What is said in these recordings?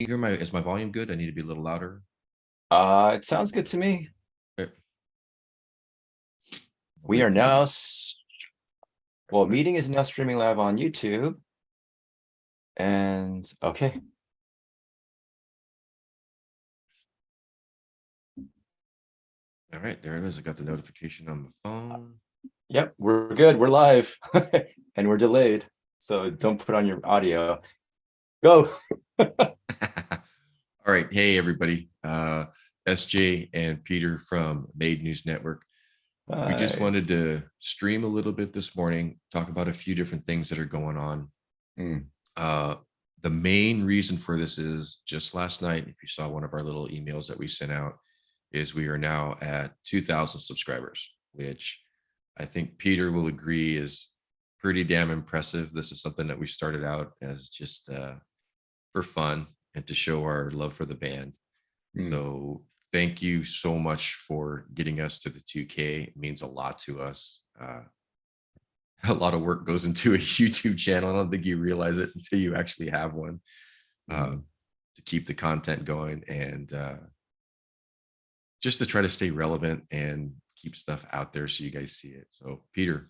you hear is my volume good? I need to be a little louder. It sounds good to me. Okay. I'll We wait are for you. now, meeting is now streaming live on YouTube. And okay. All right, there it is. I got the notification on the phone. Yep, we're good. We're live and we're delayed. So don't put on your audio. Go. All right. Hey, everybody. SJ and Peter from Maid News Network. We just Hi. wanted to stream a little bit this morning, talk about a few different things that are going on. Mm. Uh, the main reason for this is just last night, if you saw one of our little emails that we sent out, is we are now at 2,000 subscribers, which I think Peter will agree is pretty damn impressive. This is something that we started out as just for fun and to show our love for the band. Mm. So thank you so much for getting us to the 2K. It means a lot to us. A lot of work goes into a YouTube channel. I don't think you realize it until you actually have one, Mm. to keep the content going and just to try to stay relevant and keep stuff out there so you guys see it. So Peter,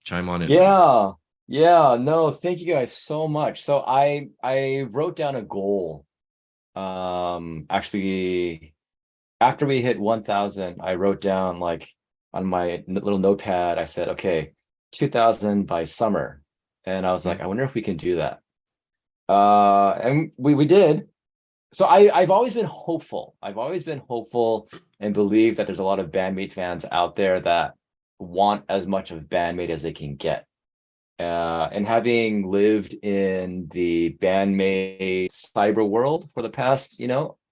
chime on in, buddy. Yeah. Yeah. No, thank you guys so much. So I wrote down a goal. Actually, after we hit 1,000, I wrote down like on my little notepad, I said, okay, 2,000 by summer. And I was like, Mhm. I wonder if we can do that. And we did. So I've always been hopeful. I've always been hopeful and believe that there's a lot of Bandmate fans out there that want as much of Bandmate as they can get. And having lived in the Bandmate cyber world for the past,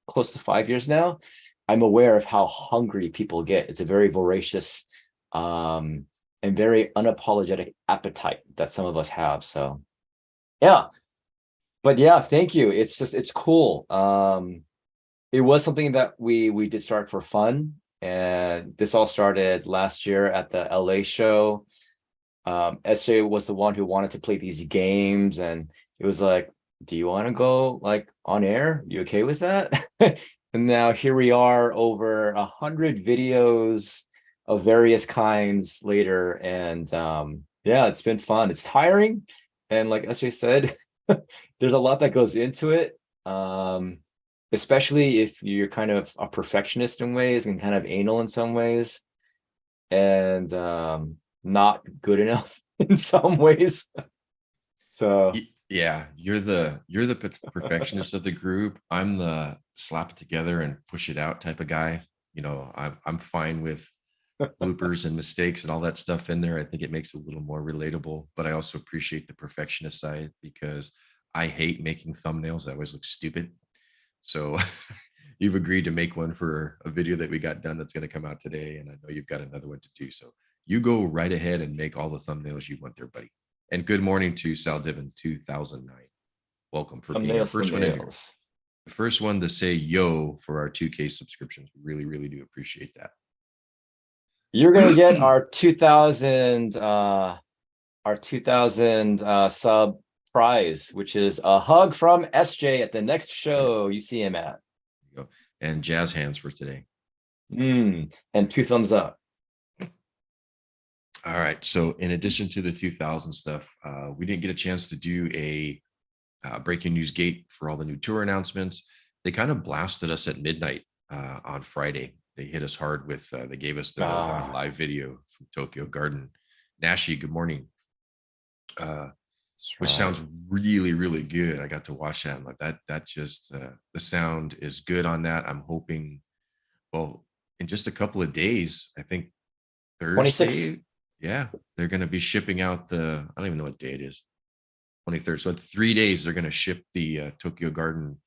close to 5 years now, I'm aware of how hungry people get. It's a very voracious and very unapologetic appetite that some of us have. So yeah, but yeah, thank you. It's cool. It was something that we did start for fun, and this all started last year at the LA show. SJ was the one who wanted to play these games, and it was like, do you want to go like on air? You okay with that? And now here we are, over 100 videos of various kinds later, and yeah, it's been fun. It's tiring, and like SJ said, there's a lot that goes into it. Especially if you're kind of a perfectionist in ways and kind of anal in some ways, and not good enough in some ways. So Yeah, you're the perfectionist of the group. I'm the slap it together and push it out type of guy. I'm fine with bloopers and mistakes and all that stuff in there. I think it makes it a little more relatable, but I also appreciate the perfectionist side because I hate making thumbnails that always look stupid. So you've agreed to make one for a video that we got done that's going to come out today, and I know you've got another one to do. So you go right ahead and make all the thumbnails you want there, buddy. And good morning to Sal Divin 2009. Welcome for being our thumbnails, first one in here. thumbnails. The first one to say yo for our 2K subscriptions. We really, really do appreciate that. You're gonna get our 2000 sub prize, which is a hug from SJ at the next show you see him at. Go. And jazz hands for today. And 2 thumbs up. All right. So in addition to the 2000 stuff, we didn't get a chance to do a breaking news gate for all the new tour announcements. They kind of blasted us at midnight on Friday. They hit us hard with, they gave us the live video from Tokyo Garden. Nashi, good morning. Which sounds really, really good. I got to watch that. And like that just, the sound is good on that. I'm hoping, well, in just a couple of days, I think 26th. Thursday, yeah, they're going to be shipping out I don't even know what day it is, 23rd. So in 3 days, they're going to ship the Tokyo Garden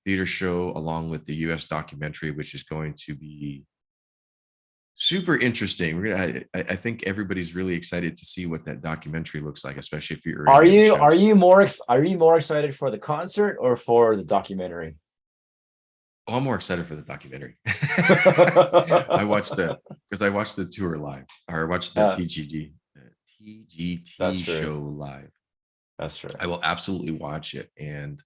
Theater show along with the US documentary, which is going to be super interesting. I think everybody's really excited to see what that documentary looks like, especially if you're Are any of the you shows. are you more excited for the concert or for the documentary? Oh, I'm more excited for the documentary. I watched the tour live, or I watched the That's TGT true. show live. That's true. I will absolutely watch it, and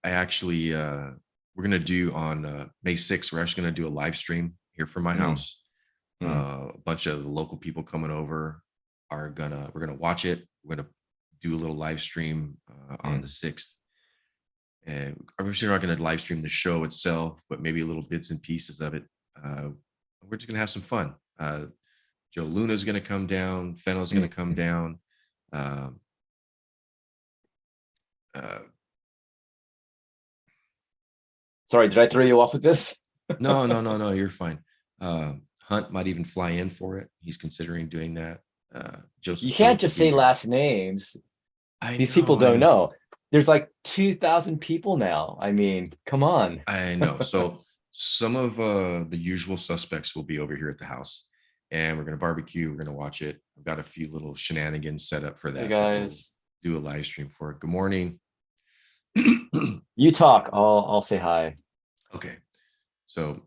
I actually we're gonna do on May 6th. We're actually gonna do a live stream here from my Mm, house. mm, A bunch of the local people coming over we're gonna watch it. We're gonna do a little live stream on the mm. 6th. And obviously we're not gonna live stream the show itself, but maybe little bits and pieces of it. Uh, we're just gonna have some fun. Joe Luna's gonna come down, Fennel's gonna Mm. come down. Um, uh, Sorry, did I throw you off with this? no, you're fine. Hunt might even fly in for it. He's considering doing that. You Joseph can't Phillip will just be say there. last names. I These people know, I don't know, know. There's like 2,000 people now. I mean, come on. I know. So some of the usual suspects will be over here at the house, and we're gonna barbecue. We're gonna watch it. I've got a few little shenanigans set up for Hey that we'll guys, do a live stream for. Good morning. you talk. I'll say hi. Okay, so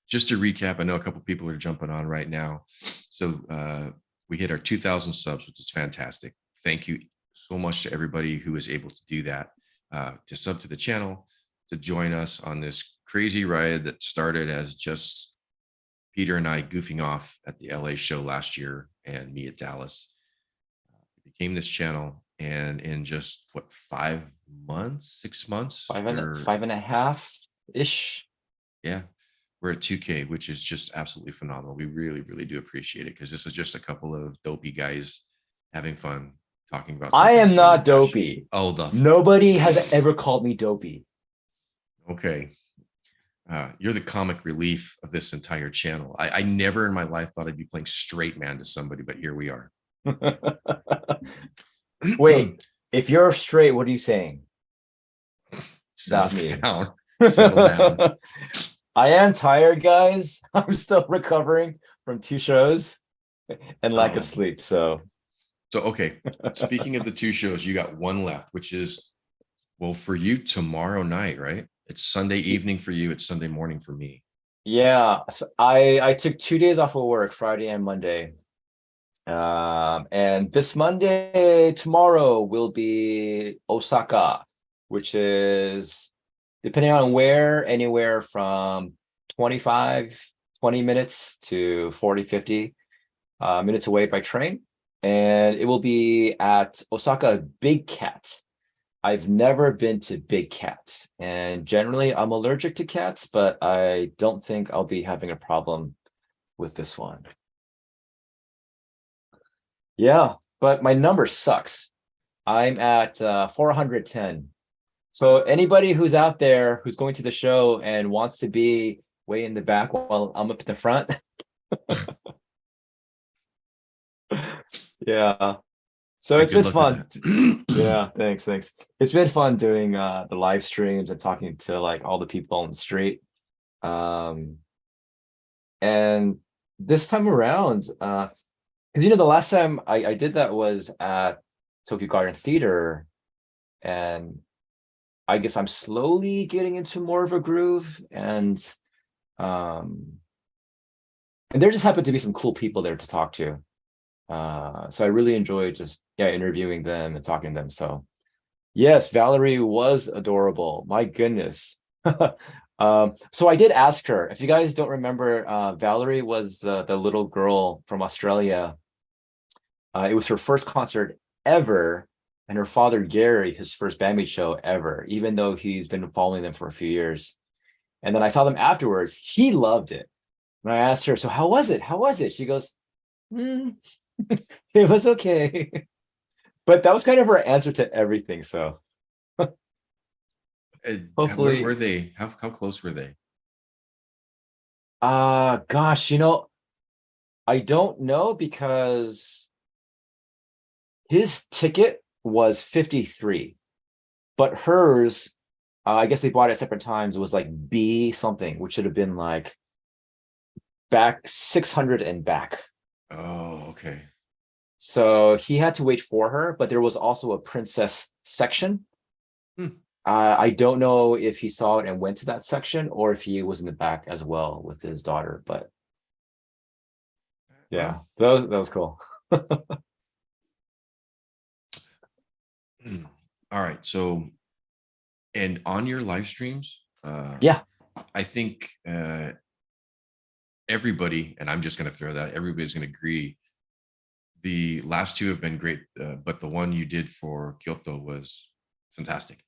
just to recap, I know a couple people are jumping on right now. So we hit our 2,000 subs, which is fantastic. Thank you so much to everybody who was able to do that, to sub to the channel, to join us on this crazy ride that started as just Peter and I goofing off at the LA show last year and me at Dallas. It became this channel. And in just what, 5 months, 6 months, we're, 5.5-ish. yeah, we're at 2K, which is just absolutely phenomenal. We really, really do appreciate it because this is just a couple of dopey guys having fun talking about I something am we're really not passionate. dopey. Oh, the Nobody has ever called me dopey. okay. You're the comic relief of this entire channel. I never in my life thought I'd be playing straight man to somebody, but here we are. Wait, if you're straight, what are you saying? Settle Not me. down. Settle down. I am tired, guys. I'm still recovering from 2 shows and lack of Oh, sleep. So so okay. Speaking of the two shows, you got one left, which is, well, for you tomorrow night, right? It's Sunday evening for you. It's Sunday morning for me. yeah, so I took 2 days off of work, Friday and Monday. And this Monday, tomorrow will be Osaka, which is depending on where, anywhere from 20 minutes to 40, 50 minutes away by train. And it will be at Osaka Big Cat. I've never been to Big Cat, and generally I'm allergic to cats, but I don't think I'll be having a problem with this one. Yeah, but my number sucks. I'm at 410. So anybody who's out there who's going to the show and wants to be way in the back while I'm up in the front, yeah. So Yeah, it's good been luck with fun. that. Yeah, thanks. It's been fun doing the live streams and talking to like all the people on the street. Um, and this time around, because the last time I did that was at Tokyo Garden Theater, and I guess I'm slowly getting into more of a groove, um and there just happened to be some cool people there to talk to. So I really enjoyed just interviewing them and talking to them. So yes, Valerie was adorable. My goodness. So I did ask her. If you guys don't remember, Valerie was the little girl from Australia. It was her first concert ever, and her father Gary, his first bandmate show ever, even though he's been following them for a few years. And then I saw them afterwards. He loved it. And I asked her, "So how was it? How was it?" She goes, "Hmm, it was okay." But that was kind of her answer to everything. So Where were hopefully, they? How close were they? gosh, I don't know because his ticket was 53, but hers, I guess they bought it at separate times, was like B something, which should have been like back 600 and back. Oh, okay. So he had to wait for her, but there was also a princess section. Hmm. I don't know if he saw it and went to that section or if he was in the back as well with his daughter, but yeah, Well, that was cool. all right. So And on your live streams, Yeah. I think everybody, and I'm just going to throw that, everybody's going to agree. The last two have been great, but the one you did for Kyoto was fantastic.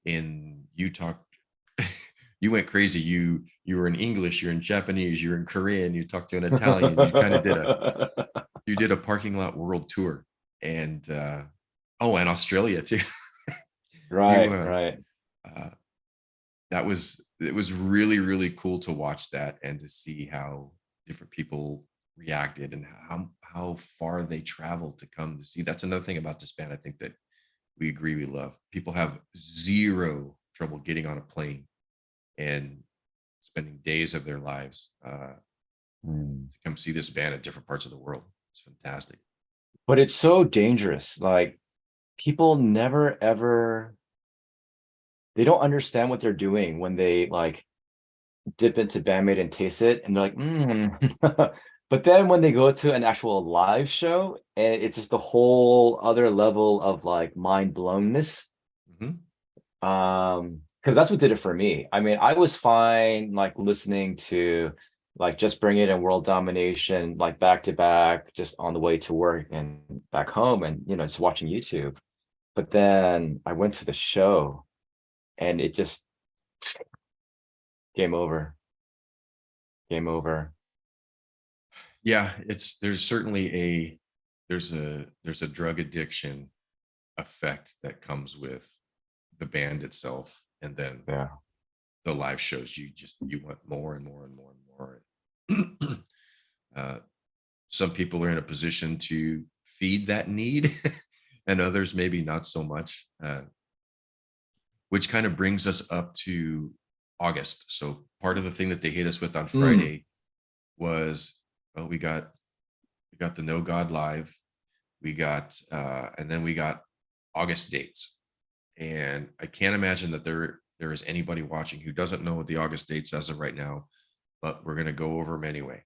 And you talked, you went crazy. You were in English, you're in Japanese, you're in Korean, you talked to an Italian. You kind of did a parking lot world tour, and oh, and Australia too. you Right, right. uh, that was it was really cool to watch that and to see how different people reacted and how far they traveled to come to see. That's another thing about this band I think that we agree we love. People have zero trouble getting on a plane and spending days of their lives Hmm. to come see this band at different parts of the world. It's fantastic. But it's so dangerous. Like people never ever, they don't understand what they're doing when they like dip into Bandmate and taste it, and they're like, but then when they go to an actual live show, and it's just a whole other level of like mind blownness. Mhm. Because that's what did it for me. I mean, I was fine like listening to like Just Bring It and World Domination like back to back, just on the way to work and back home, and just watching YouTube. But then I went to the show, and it just game over, game over. Yeah, it's there's certainly there's a drug addiction effect that comes with the band itself, and then Yeah. the live shows. You want more and more and more and more. uh, some people are in a position to feed that need, and others maybe not so much. Which kind of brings us up to August. So part of the thing that they hit us with on Mm. Friday was, well, we got the No God Live, we got and then we got August dates. And I can't imagine that there is anybody watching who doesn't know what the August dates as of right now, but we're going to go over them anyway.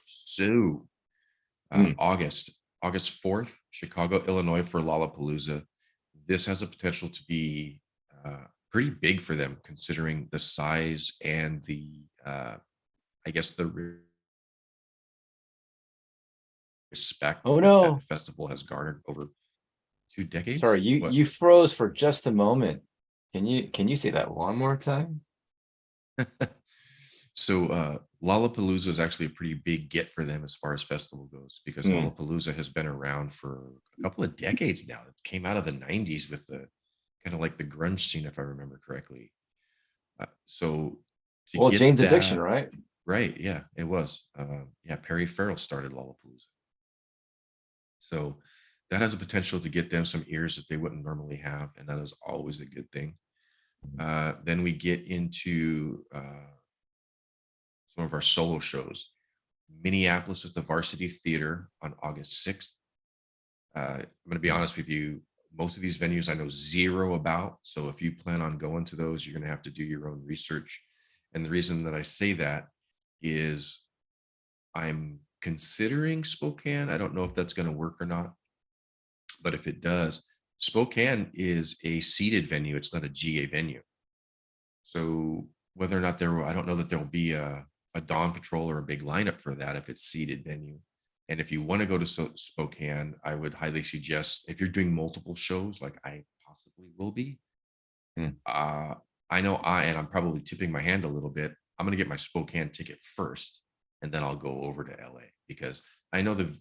So Mm. August 4th, Chicago, Illinois for Lollapalooza. This has a potential to be pretty big for them, considering the size and I guess, the respect Oh that that no. festival has garnered over 2 decades. Sorry, you What? you froze for just a moment. Can you say that one more time? So Lollapalooza is actually a pretty big get for them as far as festival goes, because Mm. Lollapalooza has been around for a couple of decades now. It came out of the 90s with the kind of like the grunge scene, if I remember correctly. So to Well, get Jane's Addiction, that right? right, yeah, it was. Yeah, Perry Farrell started Lollapalooza. So that has a potential to get them some ears that they wouldn't normally have, and that is always a good thing. Then we get into some of our solo shows. Minneapolis at the Varsity Theater on August 6th. I'm going to be honest with you, most of these venues I know zero about. So if you plan on going to those, you're going to have to do your own research. And the reason that I say that is I'm considering Spokane. I don't know if that's going to work or not, but if it does, Spokane is a seated venue. It's not a GA venue. So whether or not there will, I don't know that there will be a dawn patrol or a big lineup for that if it's seated venue. And if you want to go to Spokane, I would highly suggest, if you're doing multiple shows, like I possibly will be. Mm. Uh, I know and I'm probably tipping my hand a little bit. I'm going to get my Spokane ticket first, and then I'll go over to LA, because I know the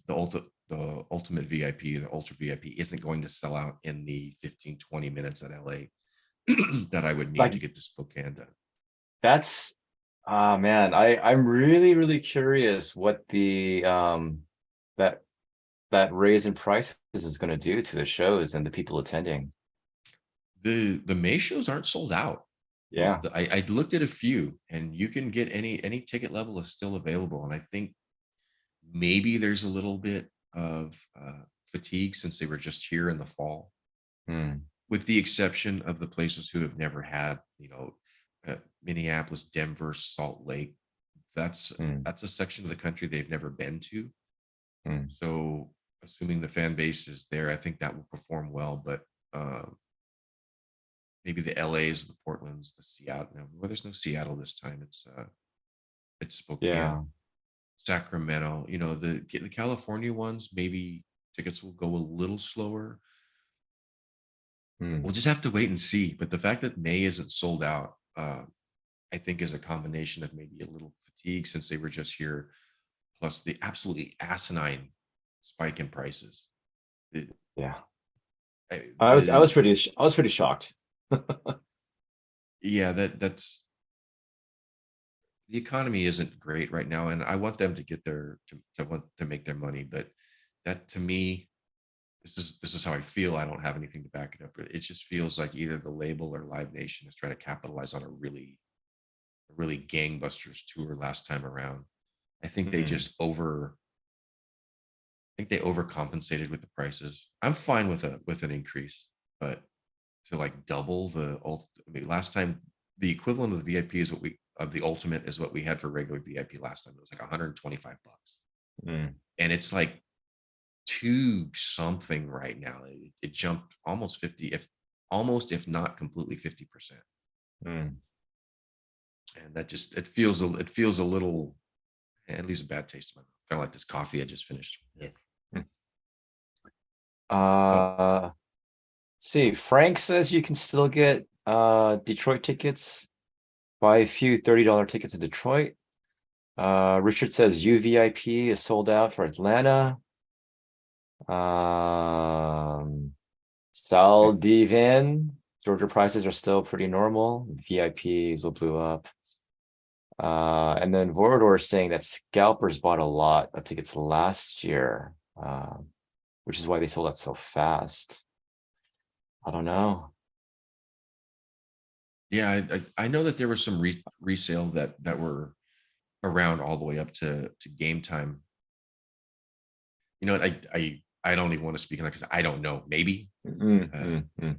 ultimate VIP, the ultra VIP, isn't going to sell out in the 15-20 minutes at LA that I would need Like to get to Spokane done. that's ah man, I'm really curious what the that that raise in prices is going to do to the shows and the people attending. The May shows aren't sold out. Yeah. I looked at a few, and you can get any ticket level is still available. And I think maybe there's a little bit of fatigue since they were just here in the fall, Mm. with the exception of the places who have never had, Minneapolis, Denver, Salt Lake. That's Mm. that's a section of the country they've never been to. Mm. So assuming the fan base is there, I think that will perform well. But maybe the LAs, the Portlands, the Seattle. No, well, there's no Seattle this time. It's Yeah. Spokane, Sacramento. You know, the California ones, maybe tickets will go a little slower. Hmm. We'll just have to wait and see. But the fact that May isn't sold out, I think is a combination of maybe a little fatigue since they were just here, plus the absolutely asinine spike in prices. It- Yeah. I the was pretty shocked. Yeah, that's the economy isn't great right now, and I want them to get their to want to make their money, but that to me, this is how I feel. I don't have anything to back it up. It just feels like either the label or Live Nation is trying to capitalize on a really gangbusters tour last time around. I think they Hmm. just over I think they overcompensated with the prices. I'm fine with an increase, but to like double I mean, last time the equivalent of the VIP is what we of the ultimate is what we had for regular VIP last time. It was like 125 bucks. Hmm. And it's like two something right now. It jumped almost 50, if not completely 50%. Hmm. And that just it feels a little, at least a bad taste in my mouth. Kind of like this coffee I just finished. Yeah. Oh, Let's see. Frank says you can still get Detroit tickets. Buy a few $30 tickets in Detroit. Richard says UVIP is sold out for Atlanta. Sal Divan, Georgia prices are still pretty normal. VIPs will blew up. And then Vorador is saying that scalpers bought a lot of tickets last year, which is why they sold out so fast. I don't know. yeah, I know that there was some resale that were around all the way up to game time. You know what? I don't even want to speak on that because I don't know. Maybe, Mm, uh, mm, mm,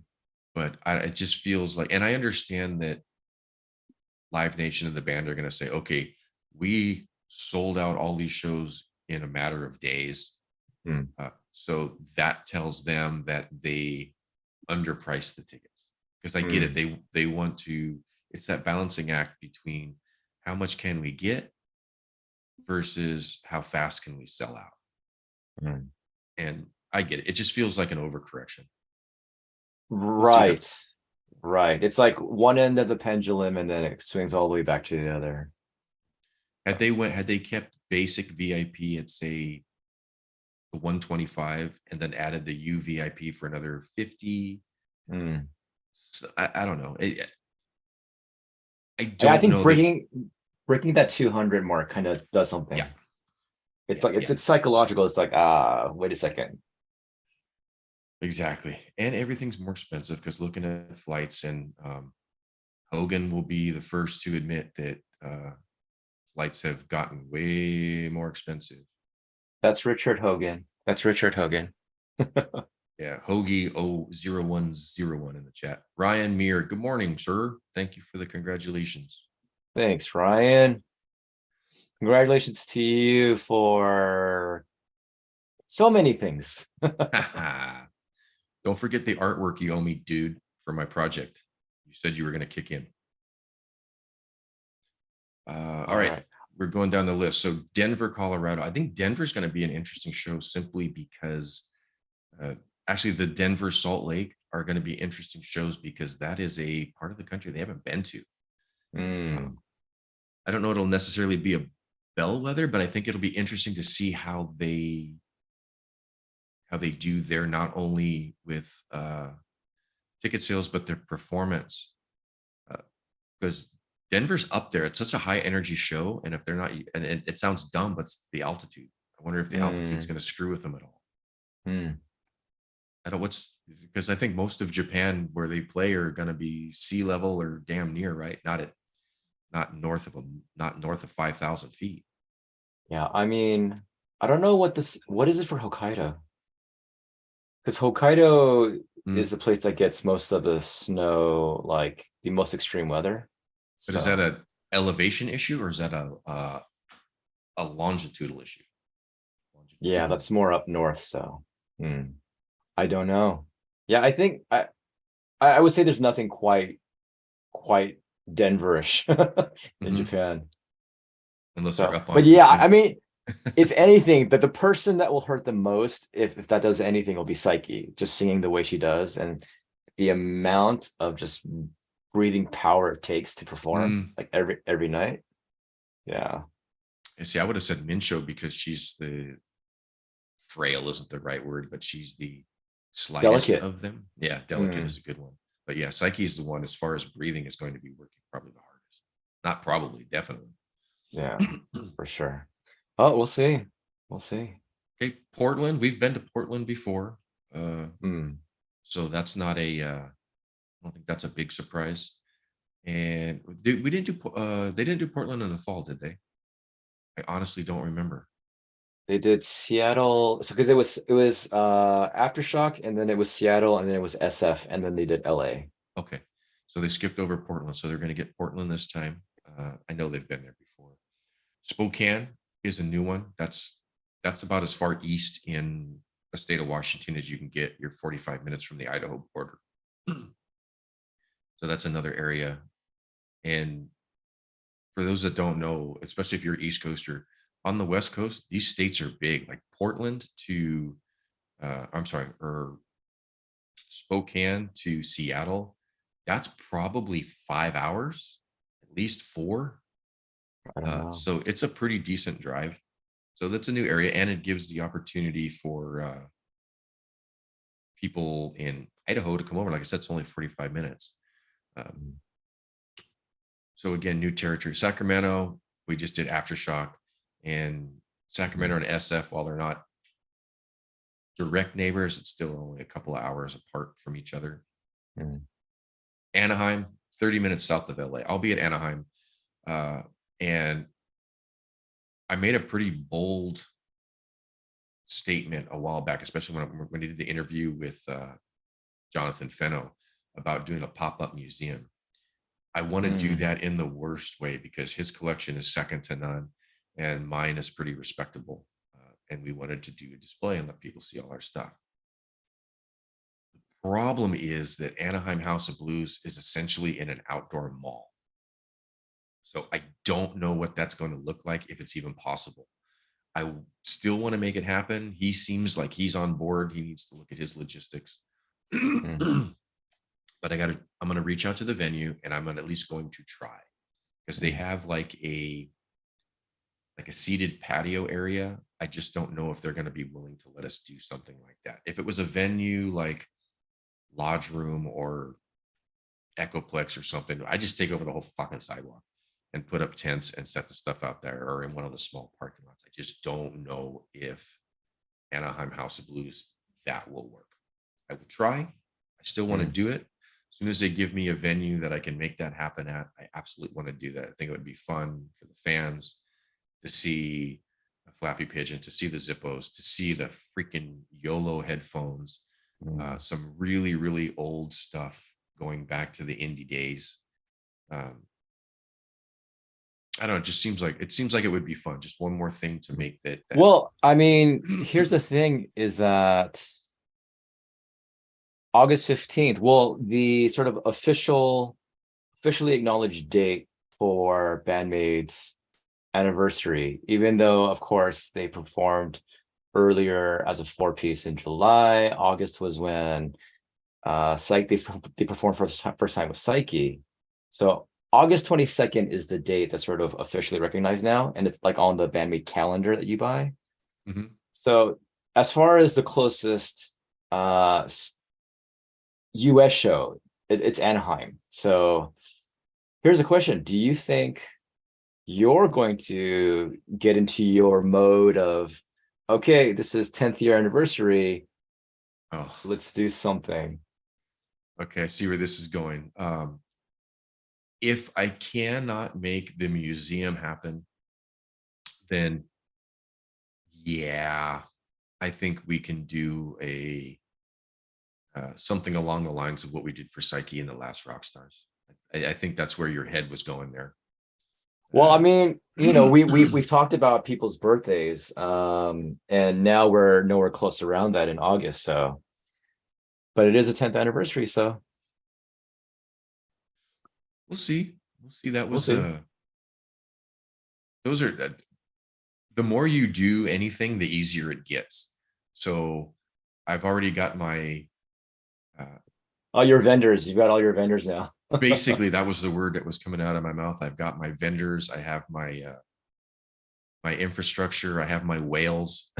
but it just feels like, and I understand that Live Nation and the band are going to say, okay, we sold out all these shows in a matter of days. mm, So that tells them that they underpriced the tickets, because I get it. mm, They want to. It's that balancing act between how much can we get versus how fast can we sell out. mm. And I get it. It just feels like an overcorrection. We'll see how. Right. Right. It's like one end of the pendulum and then it swings all the way back to the other. Had they kept basic VIP at say the 125 and then added the UVIP for another 50. Mm. I don't know. I Yeah, I don't think know that. breaking that 200 mark kind of does something. Yeah, It's yeah, like yeah, it's psychological. It's like, wait a second. exactly. And everything's more expensive because looking at flights, and Hogan will be the first to admit that flights have gotten way more expensive. That's Richard Hogan. That's Richard Hogan. Yeah, Hoagie 00101 in the chat. Ryan Meir, good morning, sir. Thank you for the congratulations. Thanks, Ryan. Congratulations to you for so many things. Don't forget the artwork you owe me, dude, for my project. You said you were going to kick in. All All right, right. we're going down the list. So Denver, Colorado. I think Denver's going to be an interesting show simply because uh, actually the Denver Salt Lake are going to be interesting shows because that is a part of the country they haven't been to. Mm, Um, I don't know it'll necessarily be a bellwether, but I think it'll be interesting to see how they do there, not only with ticket sales but their performance, because Denver's up there. It's such a high energy show, and if they're not, and it sounds dumb, but it's the altitude. I wonder if the altitude's mm, going to screw with them at all. mm. I don't what's because I think most of Japan where they play are going to be sea level or damn near, right? Not north of 5,000 feet. Yeah, I mean, I don't know what is it for Hokkaido? Because Hokkaido is Mm, the place that gets most of the snow, like the most extreme weather. but is that So a elevation issue or is that a longitudinal issue? yeah, Longitudinal. that's more up north. So I don't know. Yeah, I think I would say there's nothing quite Denverish in Mhm. Japan. Unless they're So, up on but yeah, Fuji. I mean, if anything, that the person that will hurt the most, if that does anything, will be Psyche, just singing the way she does, and the amount of just breathing power it takes to perform Mm. like every night. Yeah, And see, I would have said Minsho because she's the frail isn't the right word, but she's the slightest delicate. of them. Yeah, delicate Mm, is a good one. But yeah, Psyche is the one as far as breathing is going to be working probably the hardest. Not probably, definitely. yeah, for sure. Oh, we'll see. We'll see. Okay, Portland. We've been to Portland before. Uh, Mm. so that's not a I don't think that's a big surprise. And we didn't do they didn't do Portland in the fall, did they? I honestly don't remember. They did Seattle, so because it was Aftershock, and then it was Seattle, and then it was SF, and then they did LA. Okay. So they skipped over Portland. So they're going to get Portland this time. I know they've been there before. Spokane is a new one. That's about as far east in the state of Washington as you can get. You're 45 minutes from the Idaho border. So that's another area. And for those that don't know, especially if you're East Coaster, on the West Coast, these states are big. Like Portland to I'm sorry, or Spokane to Seattle, that's probably 5 hours, at least four. I don't know. So it's a pretty decent drive. So that's a new area, and it gives the opportunity for people in Idaho to come over. Like I said, it's only 45 minutes. Um, Mm. so again, new territory. Sacramento, we just did Aftershock, and Sacramento and SF, while they're not direct neighbors, it's still only a couple of hours apart from each other. Mm. Anaheim, 30 minutes south of LA. I'll be at Anaheim. And I made a pretty bold statement a while back, especially when I did the interview with Jonathan Fenno about doing a pop-up museum. I want to do Mm. that in the worst way because his collection is second to none and mine is pretty respectable. And we wanted to do a display and let people see all our stuff. Problem is that Anaheim House of Blues is essentially in an outdoor mall. So I don't know what that's going to look like if it's even possible. I still want to make it happen. He seems like he's on board. He needs to look at his logistics. Mm. But I'm going to reach out to the venue and I'm at least going to try because they Mm. have like a seated patio area. I just don't know if they're going to be willing to let us do something like that. If it was a venue like Lodge Room or Echoplex or something, I just take over the whole fucking sidewalk and put up tents and set the stuff out there or in one of the small parking lots. I just don't know if Anaheim House of Blues that will work. I will try. I still want to Mm. do it. As soon as they give me a venue that I can make that happen at, I absolutely want to do that. I think it would be fun for the fans to see a Flappy Pigeon, to see the Zippos, to see the freaking YOLO headphones, Mm. some really, really old stuff going back to the indie days. Um, I don't know. It seems like it would be fun. Just one more thing to make that. Well, I mean, here's the thing is that August 15th, well, the sort of officially acknowledged date for Bandmaid's anniversary, even though, of course, they performed earlier as a four-piece in July. August was when they performed first time with Psyche. So August 22nd is the date that's sort of officially recognized now, and it's like on the Bandmate calendar that you buy. Mhm. So as far as the closest US show, it's Anaheim. So here's a question. Do you think you're going to get into your mode of, okay, this is 10th year anniversary, Oh, let's do something? okay. I see where this is going. If I cannot make the museum happen, then yeah, I think we can do a something along the lines of what we did for Psyche in the last Rock Stars. I think that's where your head was going there. Well, I mean, we've talked about people's birthdays, and now we're nowhere close around that in August. So, but it is a 10th anniversary, so We'll see. We'll see. That We'll was see. those are the more you do anything, the easier it gets. So I've already got my All your vendors, you've got all your vendors now. basically that was the word that was coming out of my mouth. I've got my vendors, I have my infrastructure, I have my whales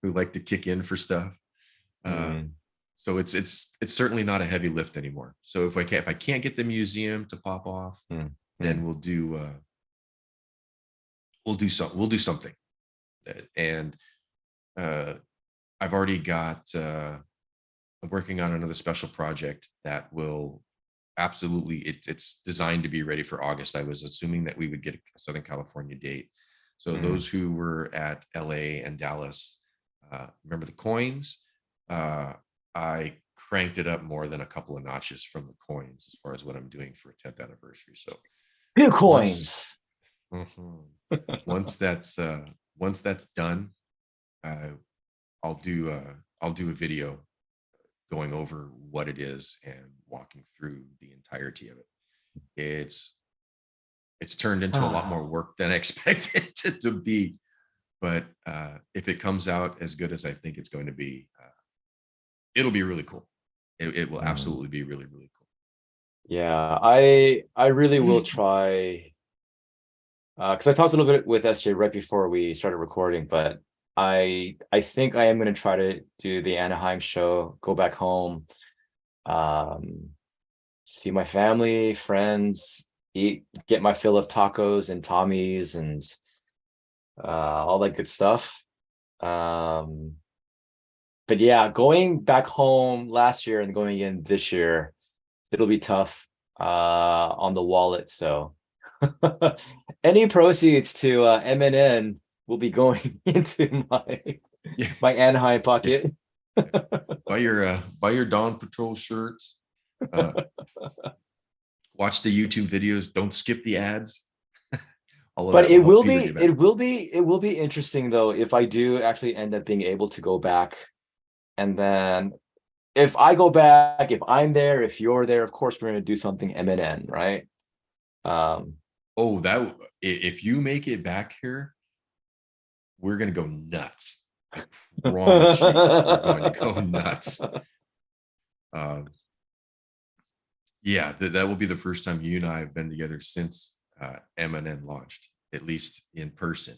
who like to kick in for stuff. Uh, Mm, so it's certainly not a heavy lift anymore. So if I can't get the museum to pop off, mm, then mm. we'll do something. And uh, I've already got I'm working on another special project that will absolutely it's designed to be ready for August. I was assuming that we would get a Southern California date. So Mm. those who were at LA and Dallas, remember the coins? I cranked it up more than a couple of notches from the coins as far as what I'm doing for a 10th anniversary. So New once coins. mhm, once that's done, uh, I'll do a video going over what it is and walking through the entirety of it. It's it's turned into a lot more Ah, work than I expected it to be, but if it comes out as good as I think it's going to be, it'll be really cool. It will mm. absolutely be really really Yeah, I really will cool. try. Because I talked a little bit with SJ right before we started recording, but I think I am going to try to do the Anaheim show, go back home, um, see my family, friends, eat, get my fill of tacos and Tommy's and all that good stuff. Um, but yeah, going back home last year and going in this year, it'll be tough on the wallet. So any proceeds to MNN will be going into Yeah, my Anaheim yeah, pocket. yeah. Buy your Dawn Patrol shirts. Uh, watch the YouTube videos. Don't skip the ads. All of But that will help Peter get back. it will be interesting though if I do actually end up being able to go back. And then if I go back, if I'm there, if you're there, of course we're gonna do something MNN, right? Um, Oh, if you make it back here, we're gonna go nuts. I promise you, we're going to go nuts. Um, yeah, that will be the first time you and I have been together since MNN launched, at least in person.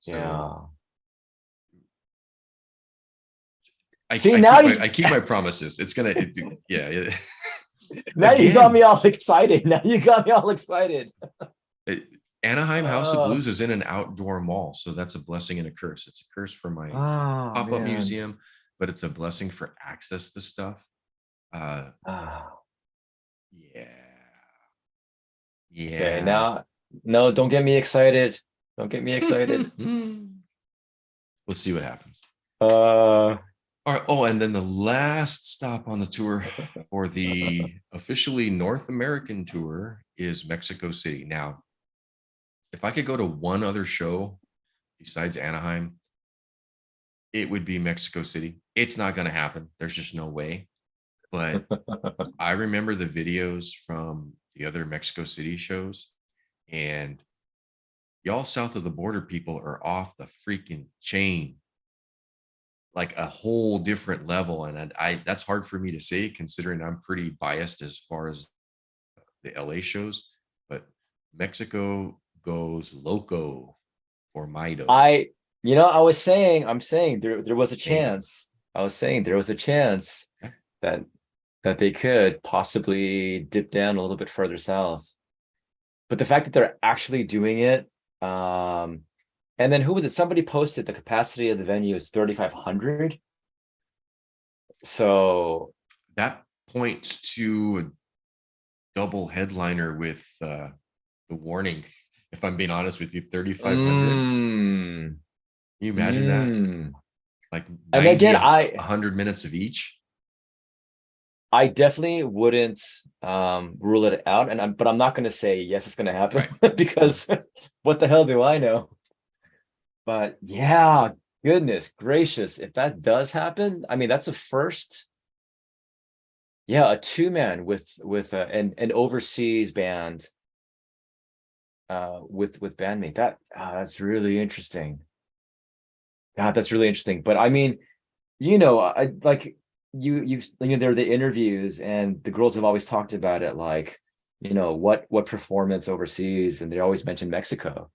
So yeah. See, I keep my promises. It's gonna, yeah. now you got me Again, all excited. Now you got me all excited. it, Anaheim House of Uh, Blues is in an outdoor mall, so that's a blessing and a curse. It's a curse for my oh pop-up man. museum, but it's a blessing for access to stuff. Uh, Ah, yeah, okay, yeah. now no, don't get me excited. Don't get me excited. We'll see what happens. Uh, All right. Oh, and then the last stop on the tour for the officially North American tour is Mexico City. Now, if I could go to one other show besides Anaheim, it would be Mexico City. It's not going to happen. There's just no way. But I remember the videos from the other Mexico City shows, and y'all south of the border people are off the freaking chain, like a whole different level. And that's hard for me to say considering I'm pretty biased as far as the LA shows, but Mexico goes loco for Mido. I, you know, I was saying, I'm saying there was a Damn. chance. I was saying there was a chance Yeah. that they could possibly dip down a little bit further south. But the fact that they're actually doing it, and then who was it? Somebody posted the capacity of the venue is 3,500. So, That points to a double headliner with the warning. If I'm being honest with you, 3,500. Can mm, you imagine that? mm. Like And 90, again, 100 minutes of each. I definitely wouldn't rule it out. And but I'm not gonna say yes, it's gonna happen Right. because what the hell do I know? But yeah, goodness gracious, if that does happen, I mean that's a first. Yeah, a two-man with an overseas band with bandmate. That's really interesting. God, that's really interesting. But I mean, I like there are the interviews and the girls have always talked about it, like, what performance overseas, and they always mention Mexico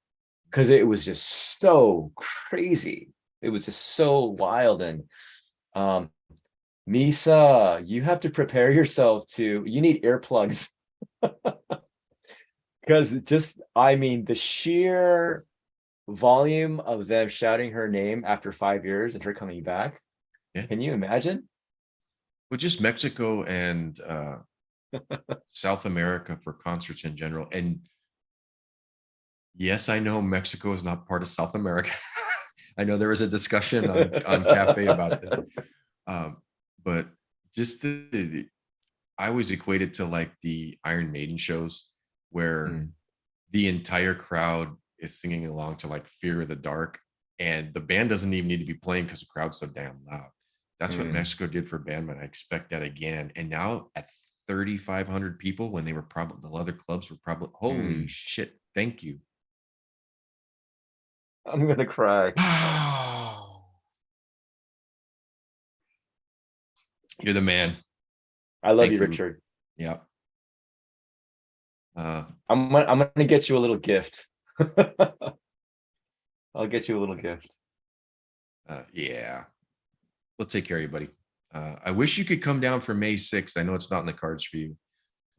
because it was just so crazy. It was just so wild. And um Misa, you have to prepare yourself you need earplugs because just, I mean, the sheer volume of them shouting her name after 5 years and her coming back. Yeah. Can you imagine? Well, just Mexico and South America for concerts in general. And yes, I know Mexico is not part of South America. I know there was a discussion on Cafe about this. Um, but just I always equate it to like the Iron Maiden shows where Mm, the entire crowd is singing along to like Fear of the Dark, and the band doesn't even need to be playing because the crowd's so damn loud. That's what mm, Mexico did for Bandman. I expect that again. And now at 3,500 people, when they were probably, the other clubs were probably, holy mm. shit, thank you. I'm gonna cry. You're the man. I love Thank you, you. Richard. Yeah. Uh, I'm gonna get you a little gift. I'll get you a little gift. yeah. We'll take care of you, buddy. I wish you could come down for May 6th. I know it's not in the cards for you,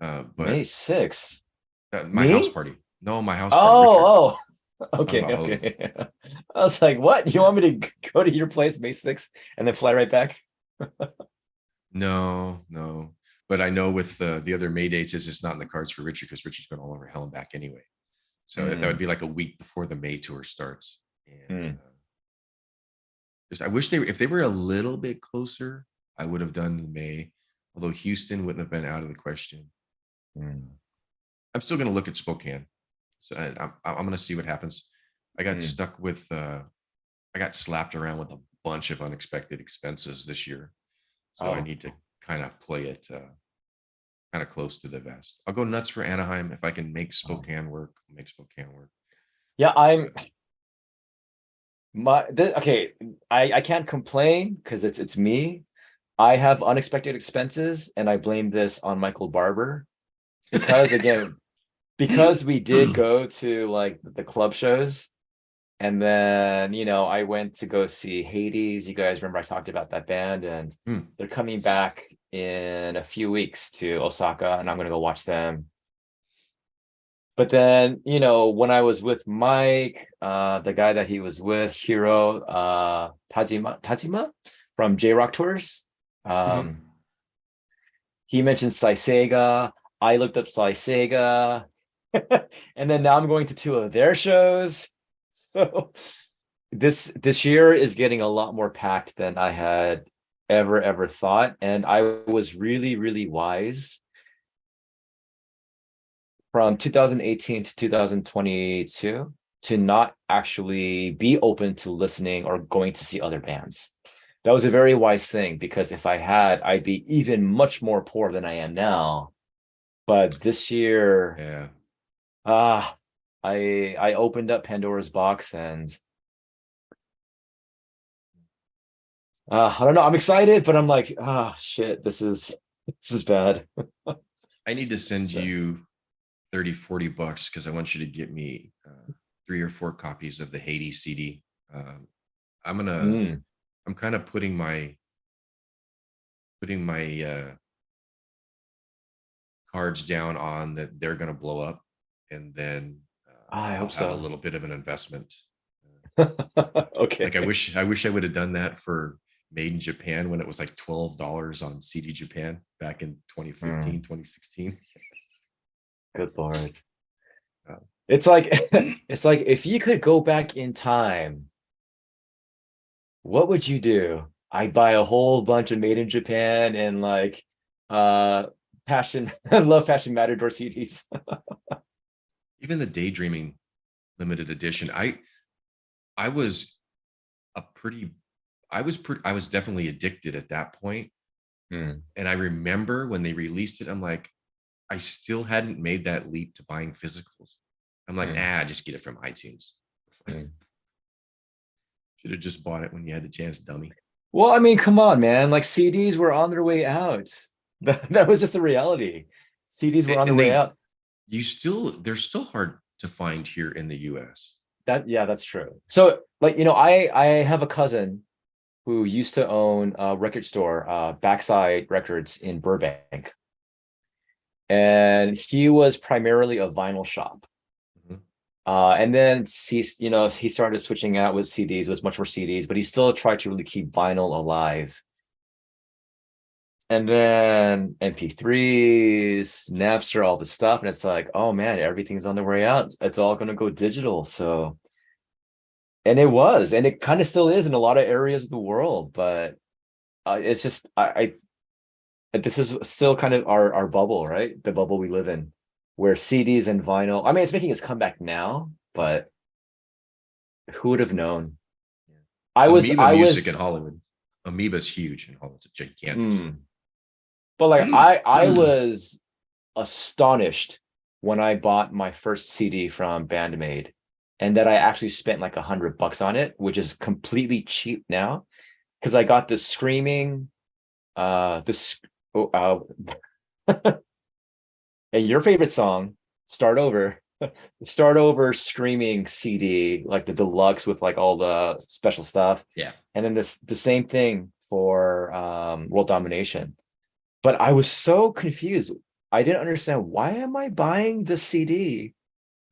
May but 6th. my house Me? party. No, my house party, Richard. Oh, oh. Talking Okay, about Hogan. okay. I was like, what? You want me to go to your place May 6th and then fly right back? No, no. But I know with the other May dates is it's not in the cards for Richard because Richard's going all over hell and back anyway. So that would Mm, be like a week before the May tour starts. And mm, just, I wish if they were a little bit closer, I would have done May. Although Houston wouldn't have been out of the question. mm, I'm still going to look at Spokane. So I'm going to see what happens. I got mm. stuck with, I got slapped around with a bunch of unexpected expenses this year. So I Oh, need to kind of play it kind of close to the vest. I'll go nuts for Anaheim. If I can make oh. Spokane work, make Spokane work. Yeah, But okay. I can't complain because it's me. I have unexpected expenses, and I blame this on Michael Barber because, again, because we did go to like the club shows, and then I went to go see Hades. You guys remember I talked about that band, and Hmm. they're coming back in a few weeks to Osaka, and I'm gonna go watch them. But then, when I was with Mike, the guy that he was with, Hiro, Tajima from J Rock Tours, Mhm. um, he mentioned Sega. I looked up Sega, and then now I'm going to two of their shows. So this year is getting a lot more packed than I had ever thought, and I was really, really wise from 2018 to 2022 to not actually be open to listening or going to see other bands. That was a very wise thing because if I had, I'd be even much more poor than I am now. But this year, Yeah. ah, I opened up Pandora's box, and I don't know. I'm excited, but I'm like, shit, this is bad. I need to send So, you 30, $40 because I want you to get me 3 or 4 copies of the Hades CD. Um, I'm gonna mm. I'm kind of putting my cards down on that they're gonna blow up, and then I I'll hope have a so. little bit of an investment. Okay. Like I wish I would have done that for Made in Japan when it was like $12 on CD Japan back in 2015, Mm, 2016. good Lord. Uh, It's like it's like if you could go back in time, what would you do? I'd buy a whole bunch of Made in Japan and like uh Passion Love Passion Matador CDs. Even the Daydreaming limited edition. I was a pretty I was definitely addicted at that point. Mm, And I remember when they released it, I'm like, I still hadn't made that leap to buying physicals. I'm like, mm, just get it from iTunes. mm. Should have just bought it when you had the chance, dummy. Well, I mean, come on, man. Like CDs were on their way out. That was just the reality. CDs were on their And way out. they're still hard to find here in the US. Yeah, that's true. So, like, I have a cousin who used to own a record store, Backside Records in Burbank, and he was primarily a vinyl shop. Mhm. And then he started switching out with CDs. It was much more CDs, but he still tried to really keep vinyl alive. And then MP3s, Napster, all this stuff, and it's like, oh man, everything's on the way out. It's all going to go digital. So, and it kind of still is in a lot of areas of the world, but it's just this is still kind of our bubble, right? The bubble we live in, where CDs and vinyl. I mean, it's making its comeback now, but who would have known? Amoeba I music in was, Hollywood. Amoeba's huge in Hollywood. It's a gigantic store. mm, but like I was astonished when I bought my first CD from Band Maid, and that I actually spent like $100 on it, which is completely cheap now because I got this screaming, this, oh, and your favorite song, Start Over, Start Over screaming CD, like the deluxe with like all the special stuff. Yeah. And then the same thing for World Domination. But I was so confused. I didn't understand, why am I buying this CD?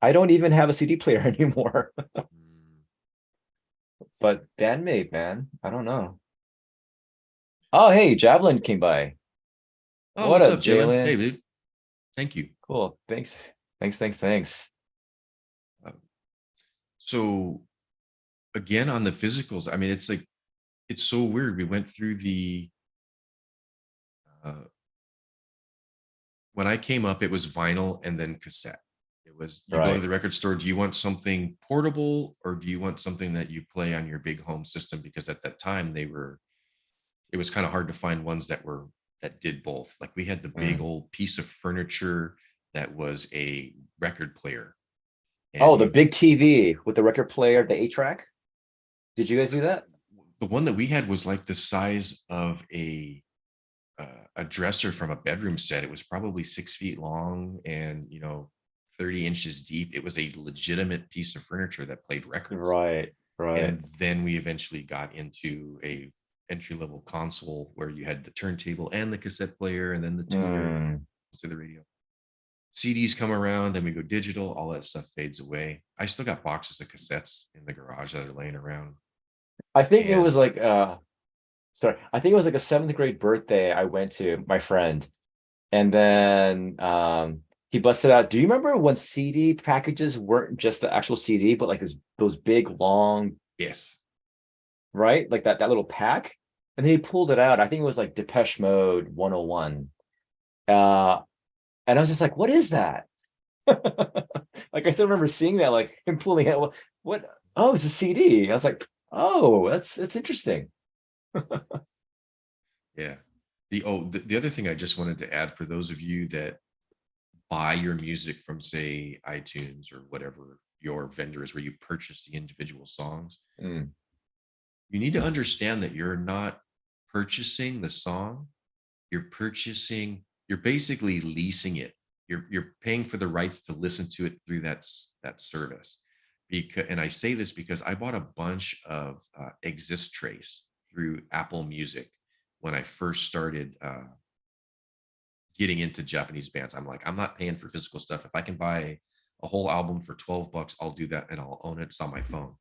I don't even have a CD player anymore. But Bandmate, man, I don't know. Oh, hey, Javelin came by. Oh, What what's up, up, Jalen? Hey, Jalen? dude. Thank you. Cool. Thanks. Uh, so again, on the physicals, I mean, it's like it's so weird. We went through the uh, when I came up, it was vinyl and then cassette. It was you go to Right. the record store. Do you want something portable or do you want something that you play on your big home system? Because at that time it was kind of hard to find ones that did both. Like we had the big Mm. old piece of furniture that was a record player, and Oh, the you big TV with the record player, the 8-track. Did you guys do that? the one that we had was like the size of a dresser from a bedroom set. It was probably 6 feet long and 30 inches deep. It was a legitimate piece of furniture that played records. Right, right. And then we eventually got into a entry level console where you had the turntable and the cassette player and then the tuner Mm. to the radio. CDs come around, then we go digital, all that stuff fades away. I still got boxes of cassettes in the garage that are laying around. I think it And was like sorry, I think it was like a seventh grade birthday I went to my friend, and then he busted out. Do you remember when CD packages weren't just the actual CD, but like those big long, yes, right? Like that little pack. And then he pulled it out. I think it was like Depeche Mode 101. Uh and I was just like, what is that? Like I still remember seeing that, like him pulling it. What? Oh, it's a CD. I was like, oh, that's interesting. yeah. The other thing I just wanted to add for those of you that buy your music from say iTunes or whatever your vendor is where you purchase the individual songs, Mm, you need to understand that you're not purchasing the song, you're basically leasing it. You're paying for the rights to listen to it through that service. Because and I say this because I bought a bunch of exist trace through Apple Music when I first started getting into Japanese bands. I'm like, I'm not paying for physical stuff. If I can buy a whole album for $12, I'll do that and I'll own it. It's on my phone.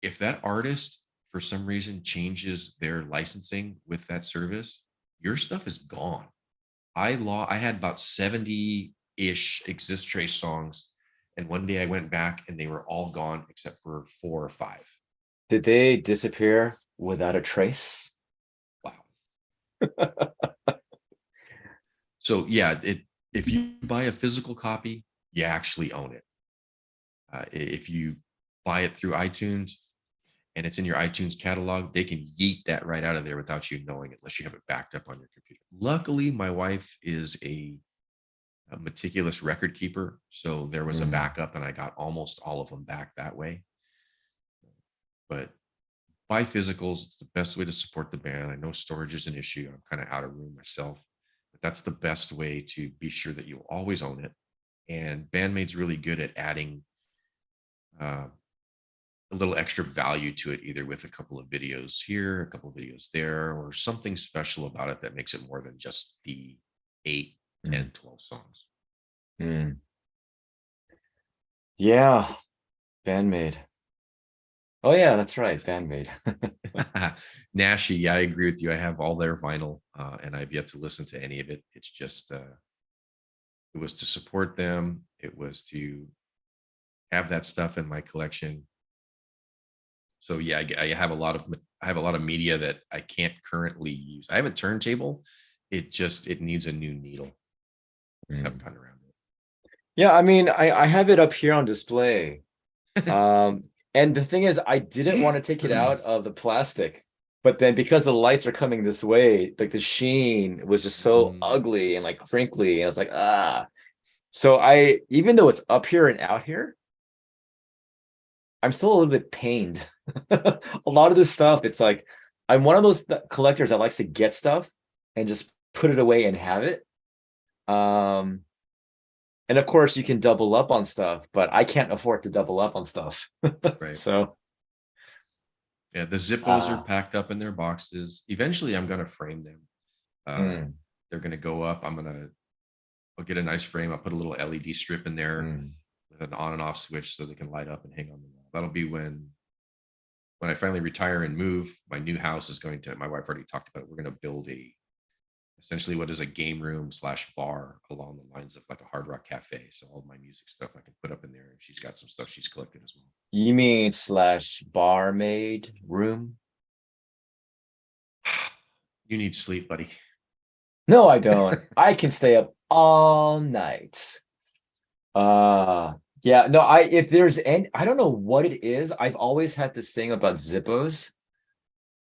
If that artist for some reason changes their licensing with that service, your stuff is gone. I had about 70-ish exist trace songs. And one day I went back and they were all gone except for 4 or 5. did they disappear without a trace? Wow. So yeah, if you buy a physical copy, you actually own it. If you buy it through iTunes and it's in your iTunes catalog, they can yeet that right out of there without you knowing it, unless you have it backed up on your computer. Luckily, my wife is a meticulous record keeper, so there was a Mm, backup, and I got almost all of them back that way. But buy physicals; it's the best way to support the band. I know storage is an issue. I'm kind of out of room myself, but that's the best way to be sure that you'll always own it. And Bandmade's really good at adding uh, a little extra value to it, either with a couple of videos here, a couple of videos there, or something special about it that makes it more than just the 8, mm, 10, 12 songs. mm. Yeah, Bandmade. Oh yeah, that's right, Bandmade. Nashi, yeah, I agree with you. I have all their vinyl, and I've yet to listen to any of it. It's just, it was to support them. It was to have that stuff in my collection. So yeah, I have a lot of I have a lot of media that I can't currently use. I have a turntable. It needs a new needle. Just haven't Mm. gotten around Yeah, I mean, I have it up here on display. And the thing is, I didn't want to take it it. out of the plastic, but then because the lights are coming this way, like the sheen was just so Mm, ugly and like crinkly, and I was like, ah. So even though it's up here and out here, I'm still a little bit pained. A lot of this stuff, it's like I'm one of those collectors that likes to get stuff and just put it away and have it. Um, and of course you can double up on stuff, but I can't afford to double up on stuff. right. So Yeah, the Zippos are uh packed up in their boxes. Eventually, I'm gonna frame them. Uh, mm, they're gonna go up. I'll get a nice frame. I'll put a little LED strip in there mm. with an on and off switch so they can light up and hang on the wall. That'll be when I finally retire and move. My new house is going to. My wife already talked about it. We're gonna build a essentially what is a game room slash bar along the lines of like a Hard Rock Cafe. So all my music stuff I can put up in there. And she's got some stuff she's collected as well. You mean slash barmaid room? You need sleep, buddy. No, I don't. I can stay up all night. Yeah, no, if there's any, I don't know what it is. I've always had this thing about Zippos.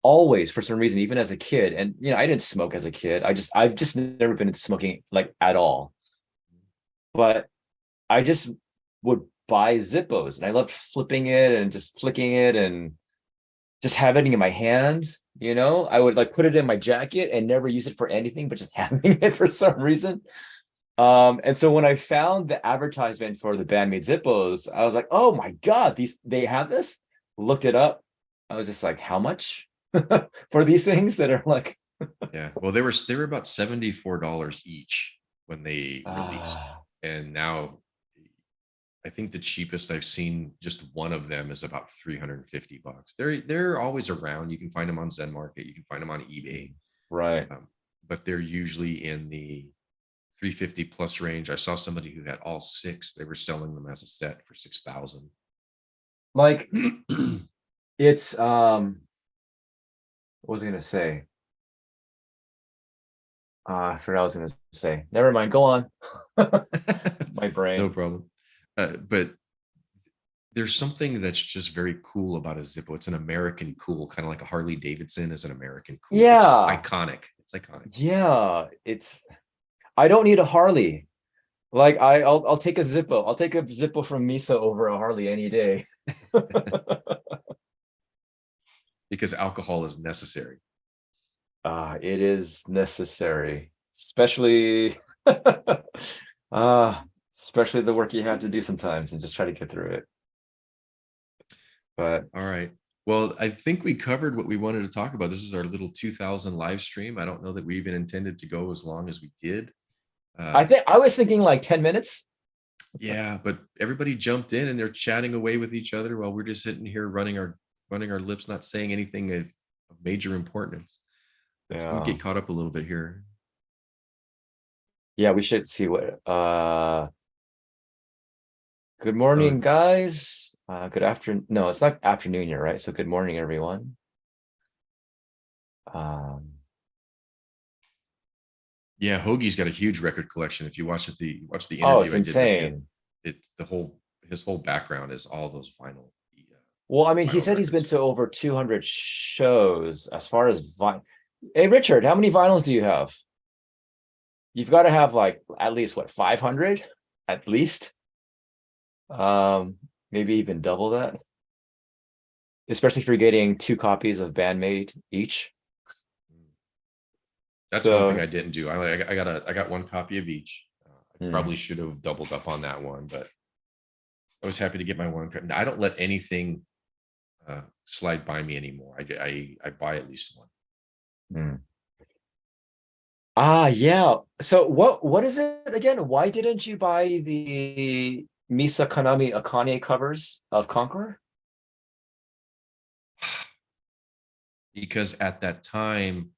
Always, for some reason, even as a kid. And I didn't smoke as a kid. I've just never been into smoking like at all. But I just would buy Zippos and I loved flipping it and just flicking it and just having it in my hand. I would like put it in my jacket and never use it for anything, but just having it for some reason. And so when I found the advertisement for the Bandmade Zippos, I was like, oh my God, they have this? Looked it up. I was just like, how much for these things that are like Yeah. Well, they were about $74 each when they released. ah, And now I think the cheapest I've seen just one of them is about 350 bucks. They're always around. You can find them on Zen Market, you can find them on eBay. right. Um, but they're usually in the 350 plus range. I saw somebody who had all six. They were selling them as a set for 6,000. Like it's what was I gonna say? I forgot what I was gonna say. Never mind, go on. My No brain. problem. But there's something that's just very cool about a Zippo. It's an American cool, kind of like a Harley Davidson is an American cool. It's just Yeah, iconic. It's iconic. yeah. I don't need a Harley. Like I'll take a Zippo. I'll take a Zippo from Misa over a Harley any day. Because alcohol is necessary. It is necessary, especially especially the work you have to do sometimes and just try to get through it. But All right. Well, I think we covered what we wanted to talk about. This is our little 2000 live stream. I don't know that we even intended to go as long as we did. I Uh, think I was thinking like 10 minutes. yeah, but everybody jumped in and they're chatting away with each other while we're just sitting here running our lips, not saying anything of major importance. Let's Yeah. get caught up a little bit here. Yeah, we should see what good Oh, morning, guys. Good afternoon. No, it's not afternoon yet, right? So good morning, everyone. Um, yeah, Hoagie's got a huge record collection. If you watch the oh, interview it's I did with him, insane. his whole background is all those vinyl. Well, I mean, he vinyl said he's been records. to over 200 shows as far as Hey, Richard, how many vinyls do you have? You've got to have like at least what, 500 at least? Maybe even double that, especially if you're getting 2 copies of Bandmate each. That's one thing So, I didn't do. I got one copy of each. I hmm, probably should have doubled up on that one, but I was happy to get my one. I don't let anything slide by me anymore. I buy at least one. hmm. Ah, yeah. So what is it again? Why didn't you buy the Misa Kanami Akane covers of Conqueror? Because at that time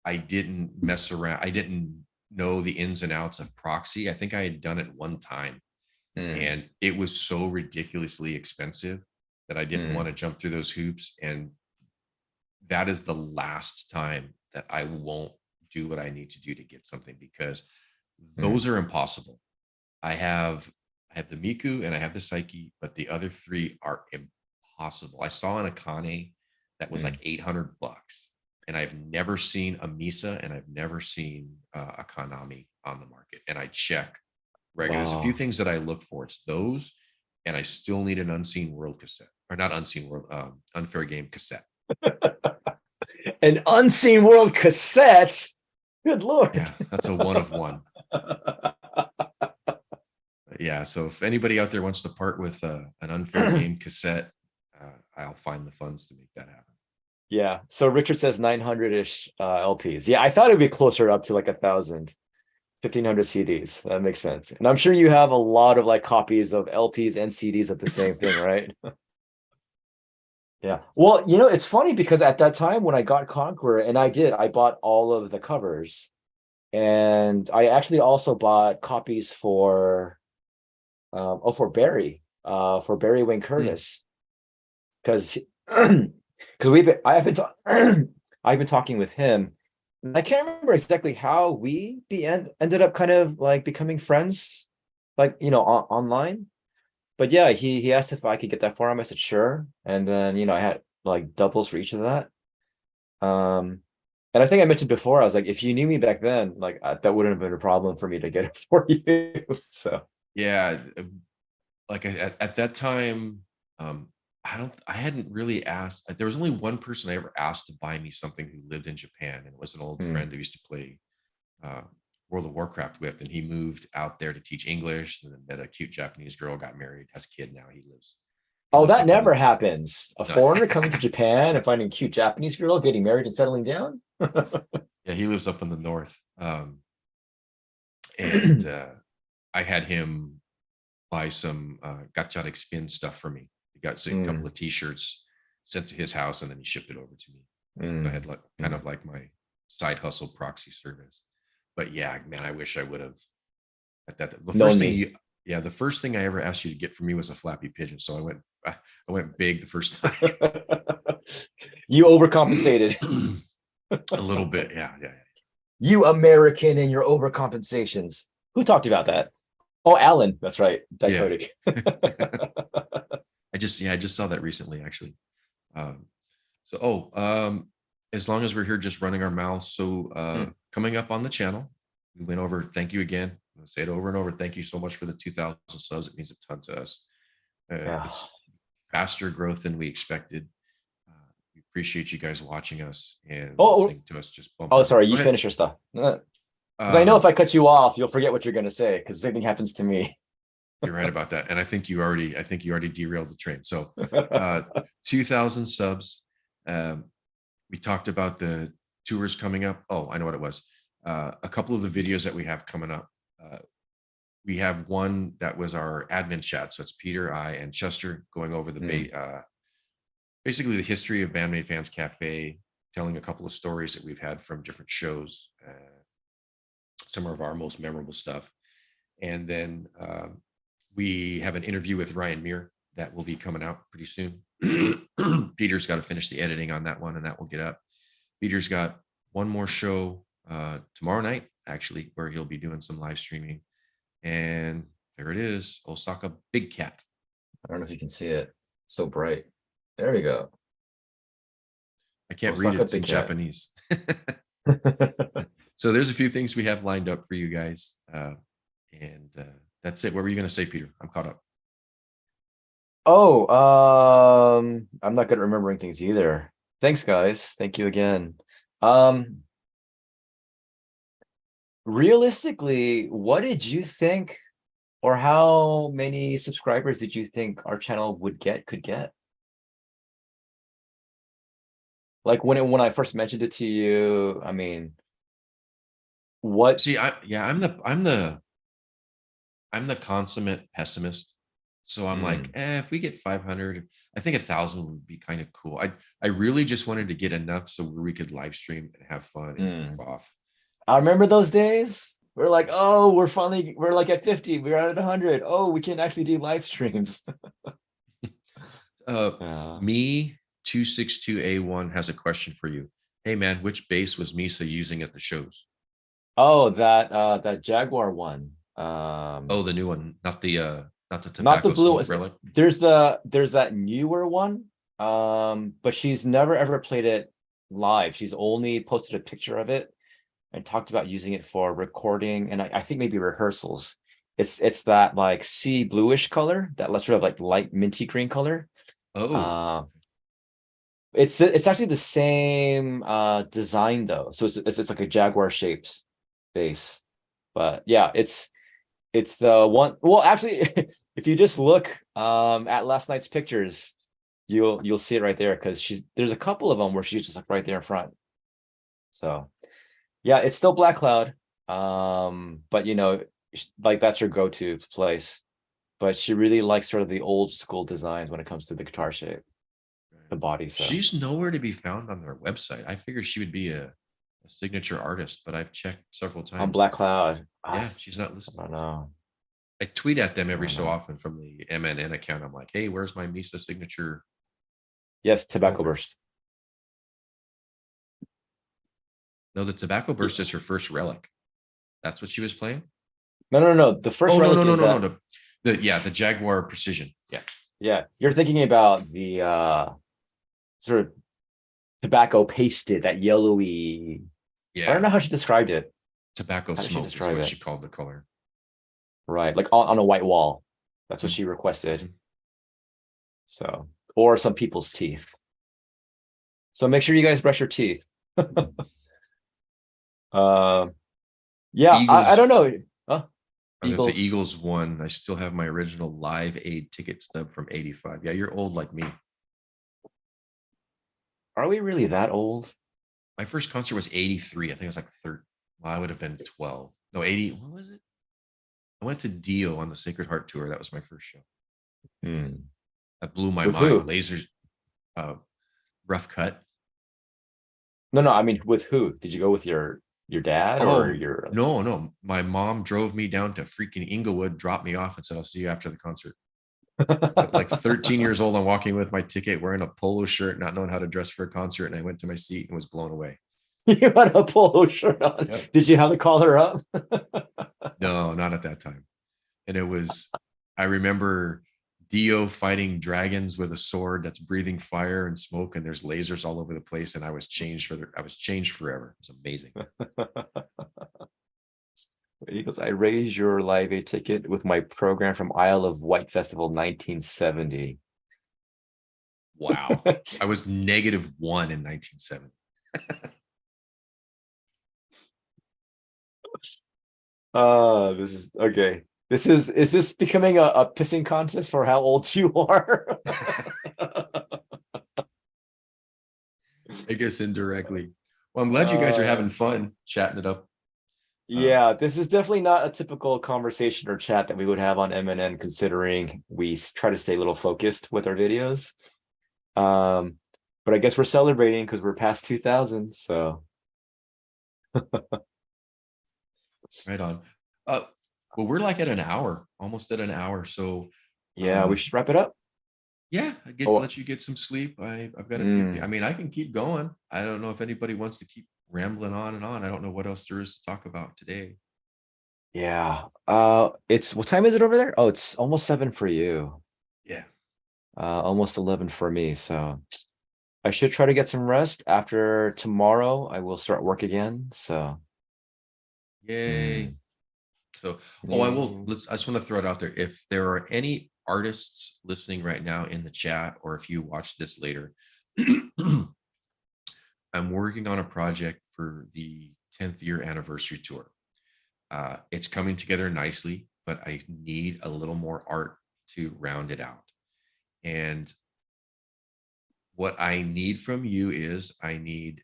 I didn't mess around. I didn't know the ins and outs of proxy. I think I had done it one time Hmm, and it was so ridiculously expensive that I didn't want hmm, to jump through those hoops. And that is the last time that I won't do what I need to do to get something because hmm, those are impossible. I have the Miku and I have the Psyche, but the other three are impossible. I saw an Akane that was hmm. like $800, and I've never seen a Misa and I've never seen a Kanami on the market. And I check regularly. There's a few Oh. things that I look for. It's those, and I still need an Unseen World cassette, or not Unseen World, Unfair Game cassette. An Unseen World cassette. Good Lord. Yeah, that's a one of one. Yeah, so if anybody out there wants to part with an Unfair Game cassette, I'll find the funds to make that happen. Yeah. So Richard says 900-ish LPs. Yeah, I thought it'd be closer up to like 1,000, 1,500 CDs. That makes sense. And I'm sure you have a lot of like copies of LPs and CDs of the same thing, right? Yeah. Well, it's funny because at that time when I got Conqueror, and I bought all of the covers. And I actually also bought copies for Barry, for Barry Wayne Hmm. Curtis. Because because I've been talking with him. I can't remember exactly how ended up kind of like becoming friends, like online. But yeah, he asked if I could get that for him. I said sure, and then I had like doubles for each of that. Um, and I think I mentioned before, I was like, if you knew me back then, like that wouldn't have been a problem for me to get it for you. So Yeah, like at that time, um, I hadn't really asked. There was only one person I ever asked to buy me something who lived in Japan, and it was an old hmm. friend who used to play uh, World of Warcraft with, and he moved out there to teach English, and then met a cute Japanese girl, got married, has a kid now. He Oh, lives that up in never the happens. A no, foreigner coming to Japan and finding a cute Japanese girl, getting married and settling down. yeah, he lives up in the north, and I had him buy some Gacharik spin stuff for me. He got a couple Mm, of T-shirts sent to his house, and then he shipped it over to me. So I had mm, like kind mm. of like my side hustle proxy service. But yeah, man, I wish I would have at that. The first Known thing me. you, yeah, the first thing I ever asked you to get for me was a Flappy Pigeon. So I went big the first time. You overcompensated. A little bit, yeah, yeah, You American and your overcompensations. Who talked about that? Oh, Alan. That's right. yeah. Dichotic. I just saw that recently actually. Um, so, as long as we're here just running our mouths. So, Hmm. coming up on the channel, we went over. Thank you again. I'll say it over and over. Thank you so much for the 2,000 subs. It means a ton to us. Yeah. It's faster growth than we expected. We appreciate you guys watching us and Oh, listening to us just oh, bumper. sorry. Go You ahead. finish your stuff. Because I know if Um, I cut you off, you'll forget what you're going to say because the same thing happens to me. you're right about that, and I think you already derailed the train. So, uh, 2,000 subs. Um, we talked about the tours coming up. Oh, I know what it was. A couple of the videos that we have coming up. Uh, we have one that was our admin chat. So it's Peter, I, and Chester going over Hmm. basically the history of Bandmate Fans Cafe, telling a couple of stories that we've had from different shows, some of our most memorable stuff. And then we have an interview with Ryan Muir that will be coming out pretty soon. Peter's got to finish the editing on that one, and that will get up. Peter's got one more show tomorrow night, actually, where he'll be doing some live streaming. And there it is, Osaka Big Cat. I don't know if you can see it. So bright. There we go. I can't read it. Osaka It's the in cat. Japanese. So there's a few things we have lined up for you guys. And that's it. What were you going to say, Peter? I'm caught up. Oh, I'm not good at remembering things either. Thanks, guys. Thank you again. Um, Realistically, what did you think, or how many subscribers did you think our channel could get? Like when I first mentioned it to you, I mean, what? See, I'm the consummate pessimist. So I'm like, Hmm, if we get 500, I think 1,000 would be kind of cool. I really just wanted to get enough so we could live stream and have fun and hmm. goof off. I remember those days. We're like, oh, we're like at 50, we're at 100. Oh, we can actually do live streams. Uh, Yeah. Me 262A1 has a question for you. Hey man, which base was Misa using at the shows? Oh, that Jaguar one. Oh, the new one, not the Not the tobacco blue smoke one. relic. There's that newer one. But she's never ever played it live. She's only posted a picture of it and talked about using it for recording and I think maybe rehearsals. It's that like sea bluish color, that sort of like light minty green color. Oh, Uh, it's actually the same design though. So it's like a Jaguar shaped base. But yeah, it's the one. Well, actually, if you just look at last night's pictures, you'll see it right there because there's a couple of them where she's just like right there in front. So yeah, it's still Black Cloud. But like that's her go-to place. But she really likes sort of the old school designs when it comes to the guitar shape, the body. So she's nowhere to be found on their website. I figured she would be a signature artist, but I've checked several on times. Black Cloud, Yeah, she's not I listed. don't know. I tweet at them I every don't so know. often from the MNN account. I'm like, hey, where's my Misa signature Yes, Tobacco smoker? Burst. No, the tobacco Yeah. burst is her first relic. That's what she was playing. No, no, no. The first Oh no, no, relic no, is no, no. that. The Jaguar Precision. Yeah. Yeah, you're thinking about the sort of tobacco pasted, that yellowy. I don't Yeah. know how she described it. Tobacco How did she smoke is describe what it? she called the color. Right, like on a white wall. That's what Mhm, she requested. mhm. So, or some people's teeth. So make sure you guys brush your teeth. uh, yeah, I Eagles. don't know. Huh? I was gonna say Eagles. Eagles won. I still have my original Live Aid ticket stub from '85. Yeah, you're old like me. Are we really that old? My first concert was '83. I think it was like 13. Well, I would have been 12. No, 80. What was it? I went to Dio on the Sacred Heart tour. That was my first show. Hmm. That blew my With mind. who? Lasers, uh, rough cut. No, no. I mean, with who? Did you go with your dad or Oh, your? no, no. My mom drove me down to freaking Inglewood, dropped me off, and said, I'll see you after the concert. Like 13 years old, I'm walking with my ticket, wearing a polo shirt, not knowing how to dress for a concert. And I went to my seat and was blown away. You had a polo shirt on. Yep. Did you have to call her up? No, not at that time. And it was, I remember Dio fighting dragons with a sword that's breathing fire and smoke, and there's lasers all over the place. And I was changed forever. It was amazing. He goes, I raised your Live Aid ticket with my program from Isle of Wight Festival 1970. Wow. I was -1 in 1970. This is okay. Is this becoming a pissing contest for how old you are? I guess indirectly. Well, I'm glad you guys are Uh, having fun chatting it up. Um, yeah, this is definitely not a typical conversation or chat that we would have on MNN, considering we try to stay a little focused with our videos. Um, but I guess we're celebrating because we're past 2000. So right on. Uh, well, we're like at an hour, almost at an hour. So, yeah, we um, should wrap it up. yeah, Oh, let you get some sleep. I've got a few things. I mm, mean, I can keep going. I don't know if anybody wants to keep rambling on and on. I don't know what else there is to talk about today. yeah. It's what time is it over there? Oh, it's almost 7 for you. Yeah. Almost 11 for me. So I should try to get some rest. After tomorrow, I will start work again. So Yay. mm, So, oh, yeah. I just want to throw it out there. If there are any artists listening right now in the chat, or if you watch this later, I'm working on a project for the 10th year anniversary tour. It's coming together nicely, but I need a little more art to round it out. And what I need from you is I need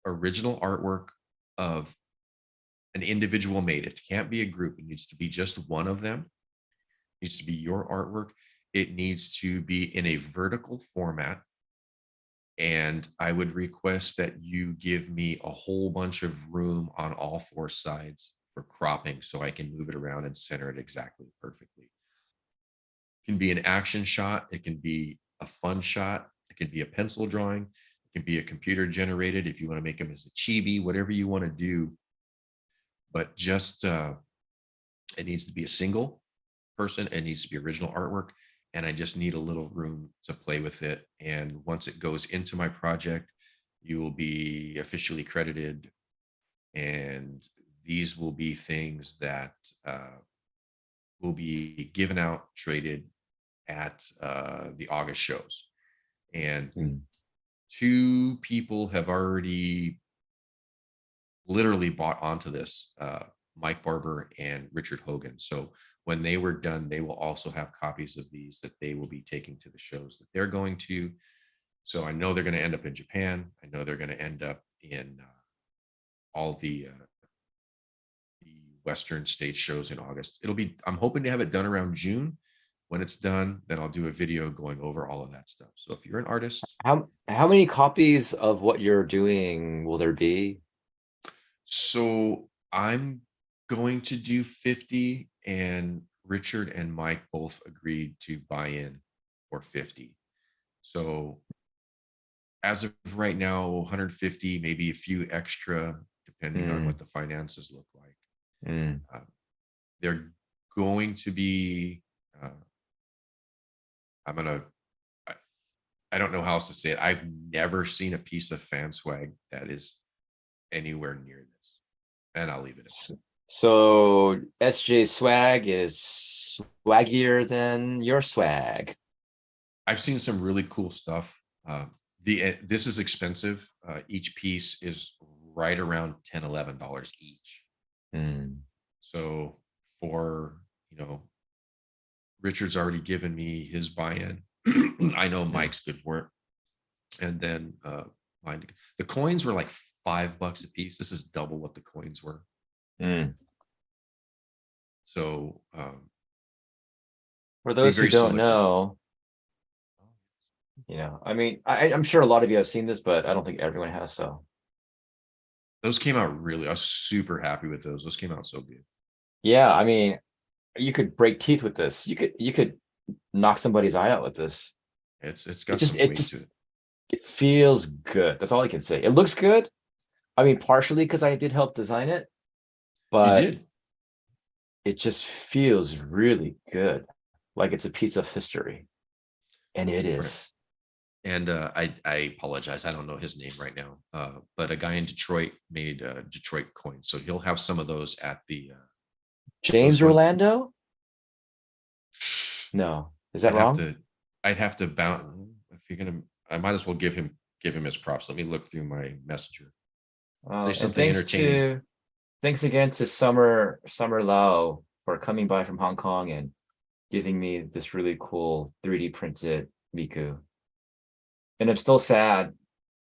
original artwork of an individual Maid. It can't be a group. It needs to be just one of them. It needs to be your artwork. It needs to be in a vertical format. And I would request that you give me a whole bunch of room on all four sides for cropping so I can move it around and center it exactly perfectly. It can be an action shot. It can be a fun shot. It can be a pencil drawing. It can be a computer generated if you want to make them as a chibi, whatever you want to do. But just it needs to be a single person. It needs to be original artwork. And I just need a little room to play with it. And once it goes into my project, you will be officially credited. And these will be things that will be given out, traded at the August shows. And Mm. two people have already literally bought onto this, Mike Barber and Richard Hogan. So when they were done, they will also have copies of these that they will be taking to the shows that they're going to. So I know they're going to end up in Japan. I know they're going to end up in all the Western States shows in August. I'm hoping to have it done around June. When it's done, then I'll do a video going over all of that stuff. So if you're an artist, How many copies of what you're doing will there be? so I'm going to do 50, and Richard and Mike both agreed to buy in for 50. So as of right now, 150, maybe a few extra, depending on what Mm, the finances look like. mm. Uh, they're going to be, uh, I'm going to, I don't know how else to say it. I've never seen a piece of fan swag that is anywhere near this. And I'll leave it at that. S- So SJ swag is swaggier than your swag. I've seen some really cool stuff. This is expensive. Each piece is right around $10, $11 each. Mm, So for, Richard's already given me his buy-in. I know mm, Mike's good for it. And then mine, the coins were like $5 a piece. This is double what the coins were. mm. So For be those who very don't selective. know, I mean, I'm sure a lot of you have seen this, but I don't think everyone has. So Those came out really, I was super happy with those. Those came out so good. yeah, I mean, you could break teeth with this. You could knock somebody's eye out with this. It's It got just some it weight just to it. it feels good. That's all I can say. It looks good. I mean, partially because I did help design it, You but did. it just feels really good. Like it's a piece of history. And it Right. is. And I apologize. I don't know his name right now. But a guy in Detroit made Detroit coins. So he'll have some of those at the those James going. Orlando? No. Is that I'd have wrong? to I'd have to bounce if you're gonna I might as well give him his props. Let me look through my messenger. Say And something entertaining. thanks again to Summer Lau for coming by from Hong Kong and giving me this really cool 3D printed Miku. And I'm still sad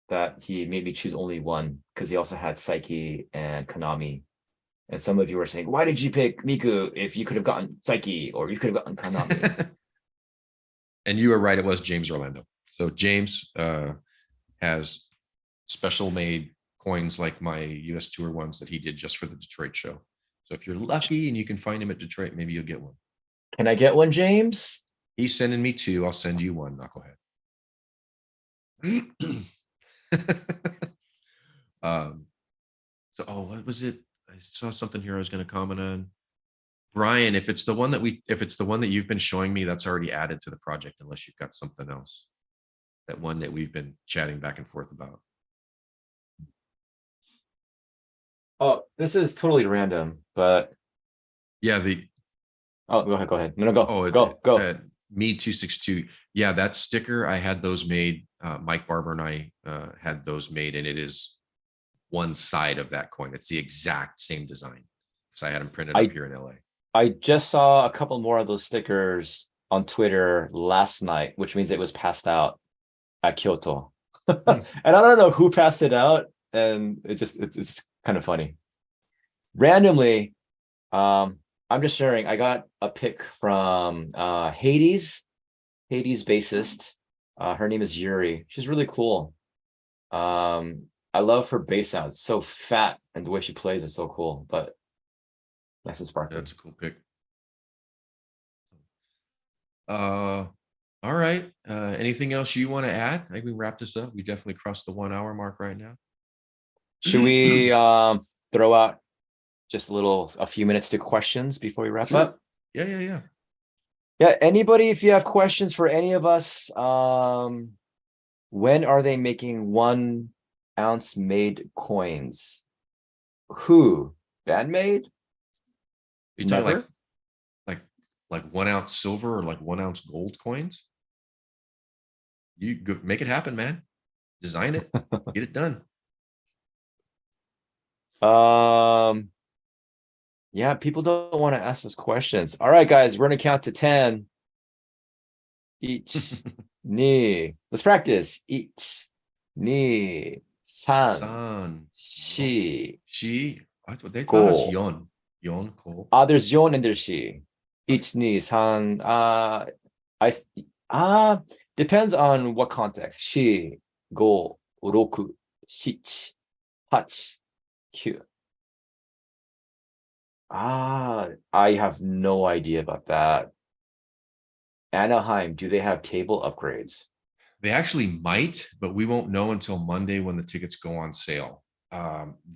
that he made me choose only one because he also had Psyche and Konami. And some of you were saying, why did you pick Miku if you could have gotten Psyche or you could have gotten Konami? And you were right, it was James Orlando. So James has special made coins like my US tour ones that he did just for the Detroit show. So if you're lucky and you can find him at Detroit, maybe you'll get one. Can I get one, James? He's sending me two. I'll send you one, knucklehead. um, so, what was it? I saw something here I was going to comment on. Brian, if it's the one that you've been showing me, that's already added to the project, unless you've got something else. That one that we've been chatting back and forth about. Oh, this is totally random, but Yeah, oh, go ahead, go ahead. No, no, go, oh, go. me 262. Yeah, that sticker, I had those made. Mike Barber and I had those made, and it is one side of that coin. It's the exact same design because I had them printed up I here in LA. I just saw a couple more of those stickers on Twitter last night, which means it was passed out at Kyoto. And I don't know who passed it out, and it's kind of funny. Randomly, I'm just sharing. I got a pic from Hades bassist. Her name is Yuri. She's really cool. I love her bass sound. It's so fat, and the way she plays is so cool. But nice and sparkly. That's a cool pick. All right. Anything else you want to add? I think we wrap this up. We definitely crossed the 1 hour mark right now. Should we throw out just a few minutes to questions before we wrap Sure. up? Yeah. Yeah, anybody, if you have questions for any of us, when are they making 1 ounce Maid coins? Who? Bandmade? You talking Never? like 1 ounce silver or like 1 ounce gold coins? You go, make it happen, man. Design it, get it done. Yeah, people don't want to ask us questions. All right, guys, we're gonna count to 10. Each, ni. Let's practice. Each, ni, san, San, shi, she. They taught us go. yon, ko. There's yon and there's shi. Each, ni, san. Depends on what context. Shi, go, roku, shichi, hachi, kyu. I have no idea about that. Anaheim, do they have table upgrades? They actually might, but we won't know until Monday when the tickets go on sale.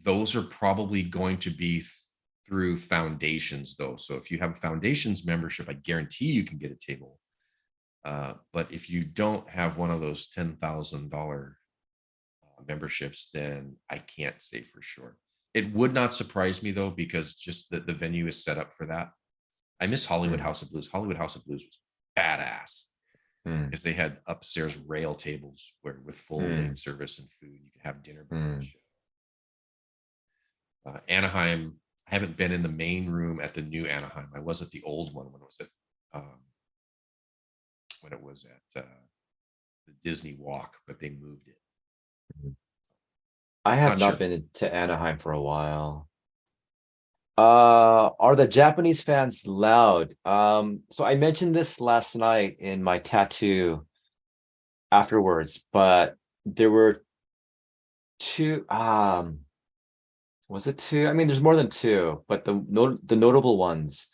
Those are probably going to be through foundations, though. So if you have a foundations membership, I guarantee you can get a table. But if you don't have one of those $10,000 memberships, then I can't say for sure. It would not surprise me, though, because just the venue is set up for that. I miss Hollywood House of Blues. Hollywood House of Blues was badass because they had upstairs rail tables where with full wing service and food. You could have dinner before the show. Anaheim, I haven't been in the main room at the new Anaheim. I was at the old one when it was at the Disney Walk, but they moved it. I have not been to Anaheim for a while. Are the Japanese fans loud? So I mentioned this last night in my tattoo afterwards, but there were two. Was it two? I mean, there's more than two, but the notable ones.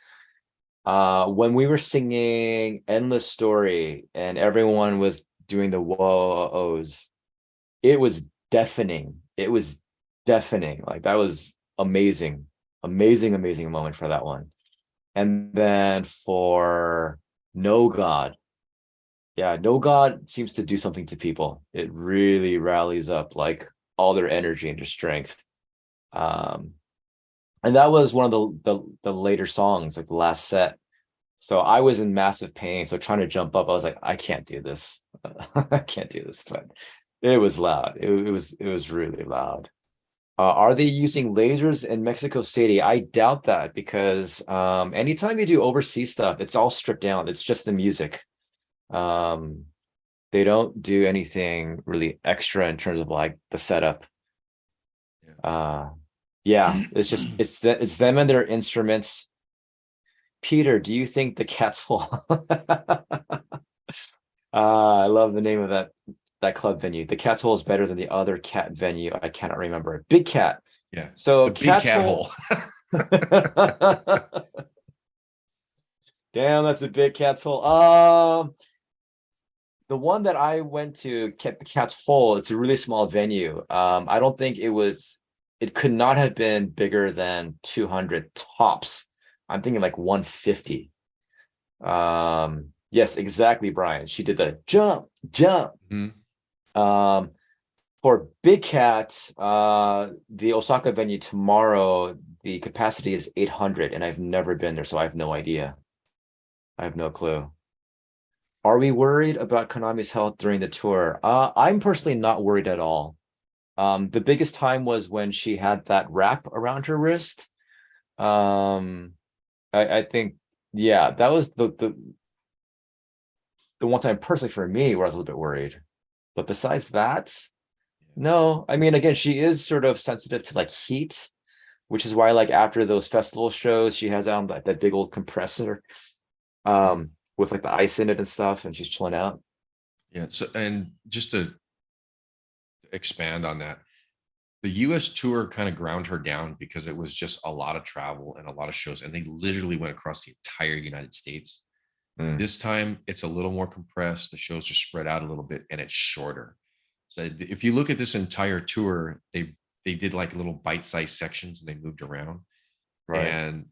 When we were singing "Endless Story" and everyone was doing the whoa-ohs, it was deafening. It was deafening. Like that was amazing moment for that one. And then for No God, yeah, No God seems to do something to people. It really rallies up like all their energy and their strength. And that was one of the later songs, like the last set. So I was in massive pain. So trying to jump up, I was like, I can't do this. I can't do this. But it was loud. It was really loud. Are they using lasers in Mexico City? I doubt that because anytime they do overseas stuff, it's all stripped down. It's just the music. They don't do anything really extra in terms of like the setup. Yeah, it's them and their instruments. Peter, do you think the Cats will? I love the name of that club venue. The Cat's Hole is better than the other cat venue. I cannot remember. Big Cat. Yeah. So the Big Cat Hole. Damn, that's a big Cat's Hole. The one that I went to, Cat's Hole, it's a really small venue. I don't think it could not have been bigger than 200 tops. I'm thinking like 150. Yes, exactly, Brian. She did the jump, jump. Mhm. Um, for Big Cat, the Osaka venue tomorrow, the capacity is 800, and I've never been there, so I have no idea. I have no clue. Are we worried about Konami's health during the tour? I'm personally not worried at all. The biggest time was when she had that wrap around her wrist. Um, I think, yeah, that was the one time personally for me where I was a little bit worried. But besides that, no. I mean, again, she is sort of sensitive to like heat, which is why like after those festival shows, she has on like that big old compressor Mhm. with like the ice in it and stuff, and she's chilling out. Yeah. So, and just to expand on that, the US tour kind of ground her down because it was just a lot of travel and a lot of shows, and they literally went across the entire United States. Mm, This time it's a little more compressed. The shows are spread out a little bit and it's shorter. So if you look at this entire tour, they did like little bite-sized sections and they moved around right. and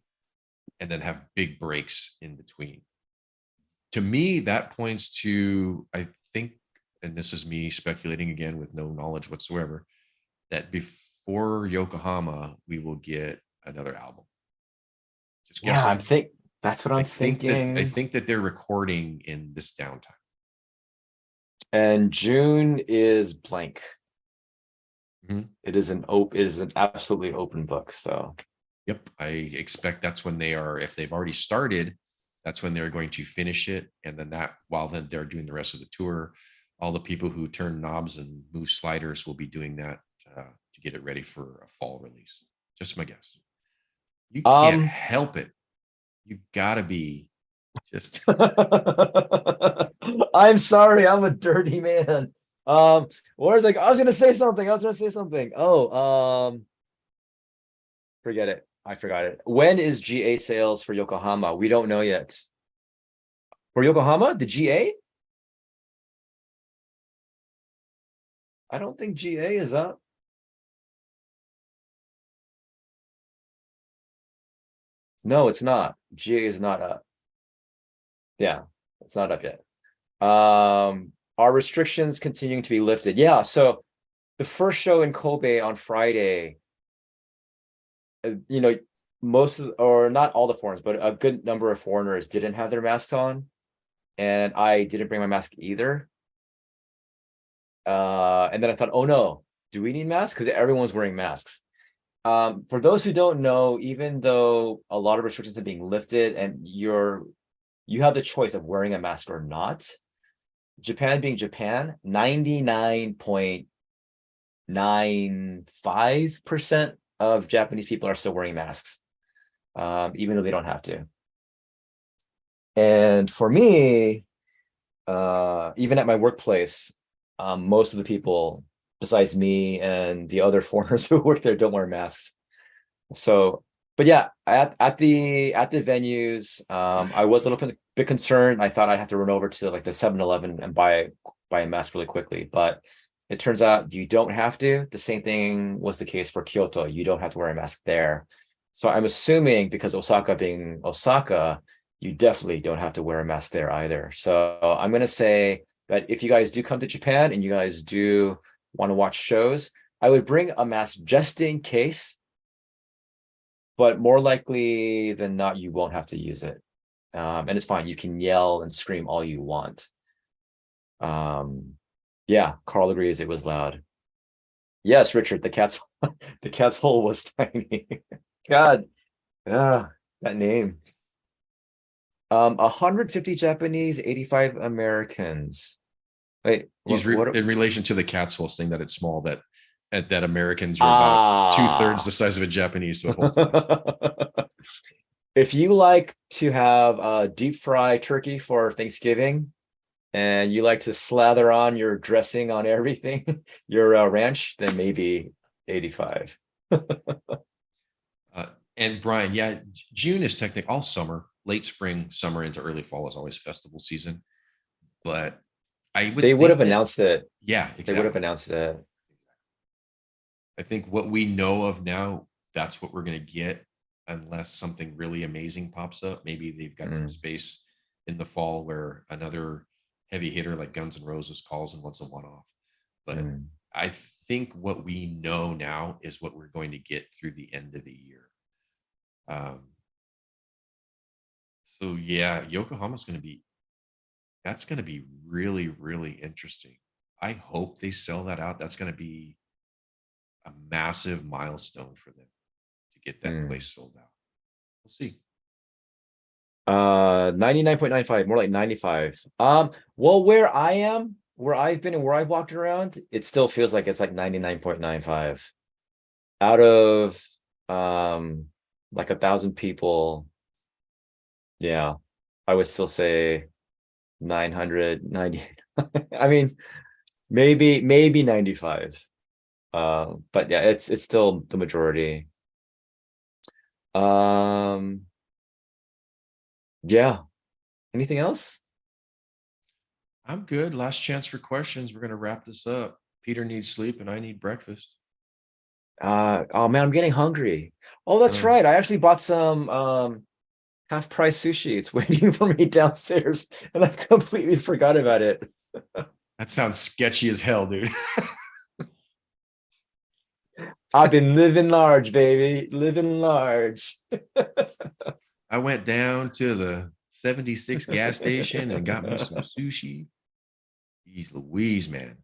then have big breaks in between. To me, that points to, I think, and this is me speculating again with no knowledge whatsoever, that before Yokohama, we will get another album. Just Yeah, guessing. that's what I'm I thinking. think that they're recording in this downtime. And June is blank. Mhm. It is an absolutely open book. So Yep, I expect that's when they are. If they've already started, that's when they're going to finish it, and then that while then they're doing the rest of the tour, all the people who turn knobs and move sliders will be doing that to get it ready for a fall release. Just my guess. You can't um help it. You gotta be just I'm sorry, I'm a dirty man. Where's like I was gonna say something. I was gonna say something. Forget it. I forgot it. When is GA sales for Yokohama? We don't know yet. For Yokohama, the GA? I don't think GA is up. No, it's not. GA is not up. Yeah, it's not up yet. Are restrictions continuing to be lifted? Yeah, so the first show in Kobe on Friday, you know, most of, or not all the foreigners, but a good number of foreigners didn't have their masks on, and I didn't bring my mask either. And then I thought, oh no, do we need masks? Because everyone's wearing masks. For those who don't know, even though a lot of restrictions are being lifted and you have the choice of wearing a mask or not, Japan being Japan, 99.95% of Japanese people are still wearing masks, even though they don't have to. And for me, even at my workplace, most of the people besides me and the other foreigners who work there don't wear masks. So, but yeah, at the venues, I was a little bit concerned. I thought I'd have to run over to like the 7-Eleven and buy a mask really quickly, but it turns out you don't have to. The same thing was the case for Kyoto. You don't have to wear a mask there. So I'm assuming because Osaka being Osaka, you definitely don't have to wear a mask there either. So I'm gonna say that if you guys do come to Japan and you guys do want to watch shows, I would bring a mask just in case, but more likely than not, you won't have to use it. And it's fine. You can yell and scream all you want. Yeah, Carl agrees it was loud. Yes, Richard, the cat's hole was tiny. God, that name. 150 Japanese, 85 Americans. Wait, he's what? in relation to the cat's hole saying that it's small, that Americans are about two-thirds the Ah. size of a Japanese, so it holds less. If you like to have deep fry turkey for Thanksgiving, and you like to slather on your dressing on everything, your ranch, then maybe 85. And Brian, yeah, June is technically all summer, late spring, summer into early fall is always festival season. But I would They would have think that, announced it. yeah, They would have exactly. announced it. I think what we know of now, that's what we're going to get. unless something really amazing pops up. Maybe they've got some Mm, space in the fall where another heavy hitter like Guns N' Roses calls and wants a one off. But mm, I think what we know now is what we're going to get through the end of the year. Um, so yeah, Yokohama's going to be that's going to be really really interesting. I hope they sell that out. That's going to be a massive milestone for them to get that mm. place sold out. We'll see. 99.95, more like 95. Well, where I've been and where I've walked around, it still feels like it's like 99.95. Out of um like 1,000 people, yeah, I would still say 990. I mean, maybe 95. But yeah, it's still the majority. Um, yeah. Anything else? I'm good. Last chance for questions. We're going to wrap this up. Peter needs sleep and I need breakfast. Oh man, I'm getting hungry. Oh, that's Uh, right. I actually bought some half price sushi. It's waiting for me downstairs, and I completely forgot about it. that sounds sketchy as hell, dude. I've been living large, baby. Living large. I went down to the 76 gas station and got me some sushi. Jeez Louise, man.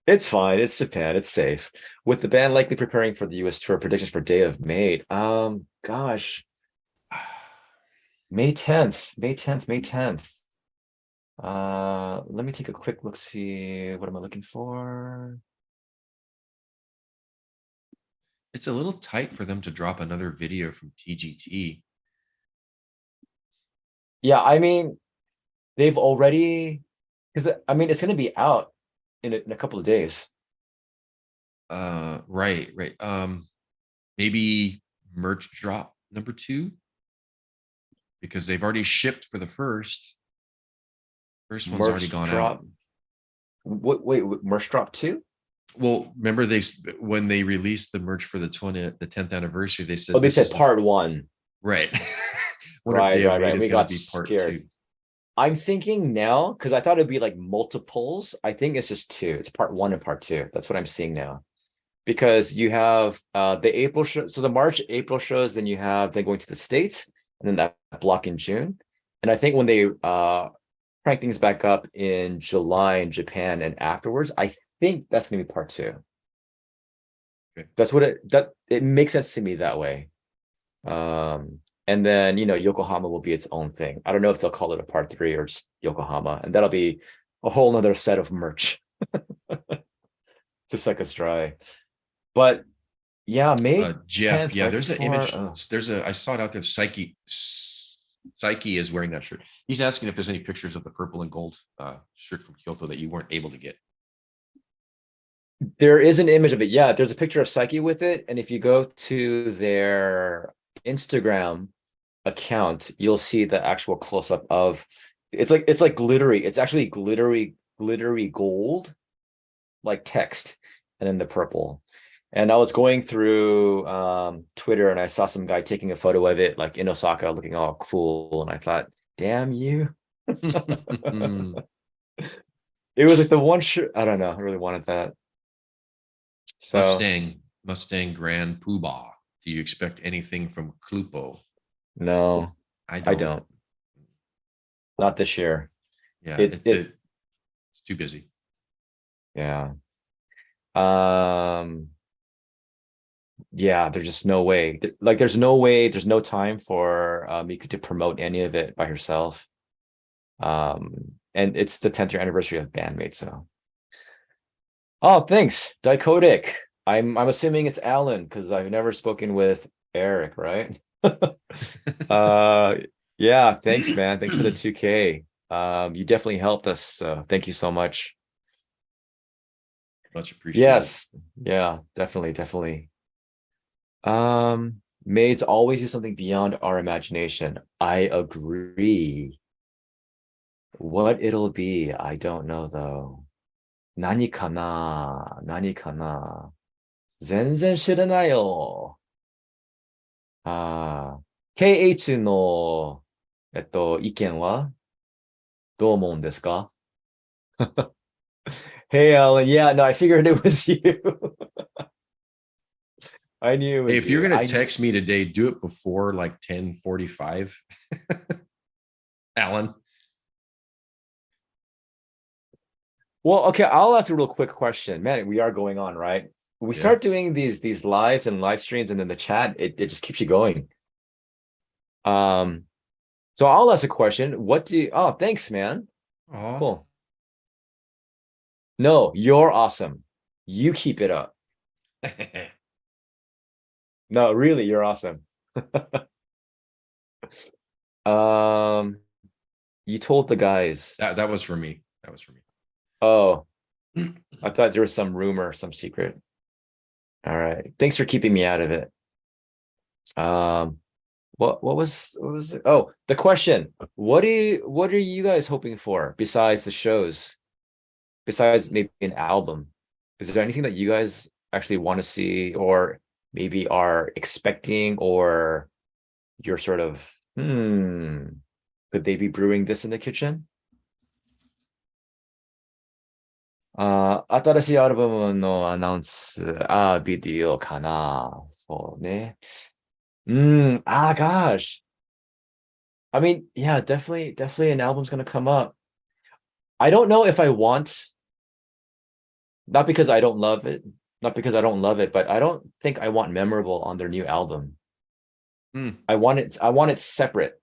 It's fine. It's Japan. It's safe. With the band likely preparing for the US tour, predictions for Day of Maid. Gosh, May 10th. May 10th. May 10th. Let me take a quick look, see what am I looking for? It's a little tight for them to drop another video from TGT. Yeah, I mean, they've already, because I mean, it's going to be out in a couple of days. Right, right. Maybe merch drop number 2 because they've already shipped for the first. First one's already Merch gone out. drop. Wait, merch drop too? Well, remember when they released the merch for the 10th anniversary, they Oh, said they this said is part one. right. Wonder if Right, Day of right, Maid right. is We going to got be part 2. scared. I'm thinking now, because I thought it'd be like multiples. I think it's just two. It's part one and part two. That's what I'm seeing now. Because you have the April show, so the March, April shows, then you have them going to the States, and then that block in June. And I think when they crank things back up in July in Japan and afterwards, I think that's gonna be part two. Okay. That's what it makes sense to me that way. And then Yokohama will be its own thing. I don't know if they'll call it a part three or just Yokohama, and that'll be a whole nother set of merch to suck us dry. But yeah, May Jeff, 10th, yeah, right there's an before. image. I saw it out there. Psyche is wearing that shirt. He's asking if there's any pictures of the purple and gold shirt from Kyoto that you weren't able to get. There is an image of it. Yeah, there's a picture of Psyche with it. And if you go to their Instagram account, you'll see the actual close-up of it's like glittery. It's actually glittery gold, like text, and then the purple. And I was going through Twitter and I saw some guy taking a photo of it, like in Osaka, looking all cool. And I thought, damn you. It was like the one shirt. I don't know. I really wanted that. So Mustang Grand Poobah. Do you expect anything from Clupo? no, I I don't. don't. Not this year. Yeah, It it's too busy. yeah. Um yeah, there's just no way. Like there's no way, there's no time for Miku to promote any of it by herself. And it's the 10th year anniversary of Bandmate, so. Oh, thanks. Dicodic. I'm assuming it's Alan because I've never spoken with Eric, right? Uh yeah, thanks, man. Thanks for the 2K. You definitely helped us, so thank you so much. Much appreciated. Yes, yeah, definitely. Maids always do something beyond our imagination. I agree. What it'll be, I don't know though. 何かな何かな全然知らないよ。ああ、KH の、意見はどう思うんですか？ Hey, Alan. Yeah, no, I figured it was you. I knew it Hey, was if you're you. gonna text me today, do it before like 10:45. Alan. Well, okay, I'll ask a real quick question. Man, we are going on, right? We Yeah. start doing these lives and live streams and then the chat, it just keeps you going. Um, so I'll ask a question. Oh, thanks, man. Oh. Cool. No, you're awesome. You keep it up. No, really, you're awesome. Um, you told the guys. That was for me. That was for Oh, me. I thought there was some rumor, some secret. All right. Thanks for keeping me out of it. Um, what was it? Oh, the question. What are you guys hoping for besides the shows? Besides maybe an album? Is there anything that you guys actually want to see or maybe are expecting or you're sort of, could they be brewing this in the kitchen? 新しいアルバムのアナウンス、ビデオかな。そうね。gosh. I mean, yeah, definitely an album's gonna come up. I don't know if I want, not because I don't love it, not because I don't love it, but I don't think I want Memorable on their new album. Mm. I want it separate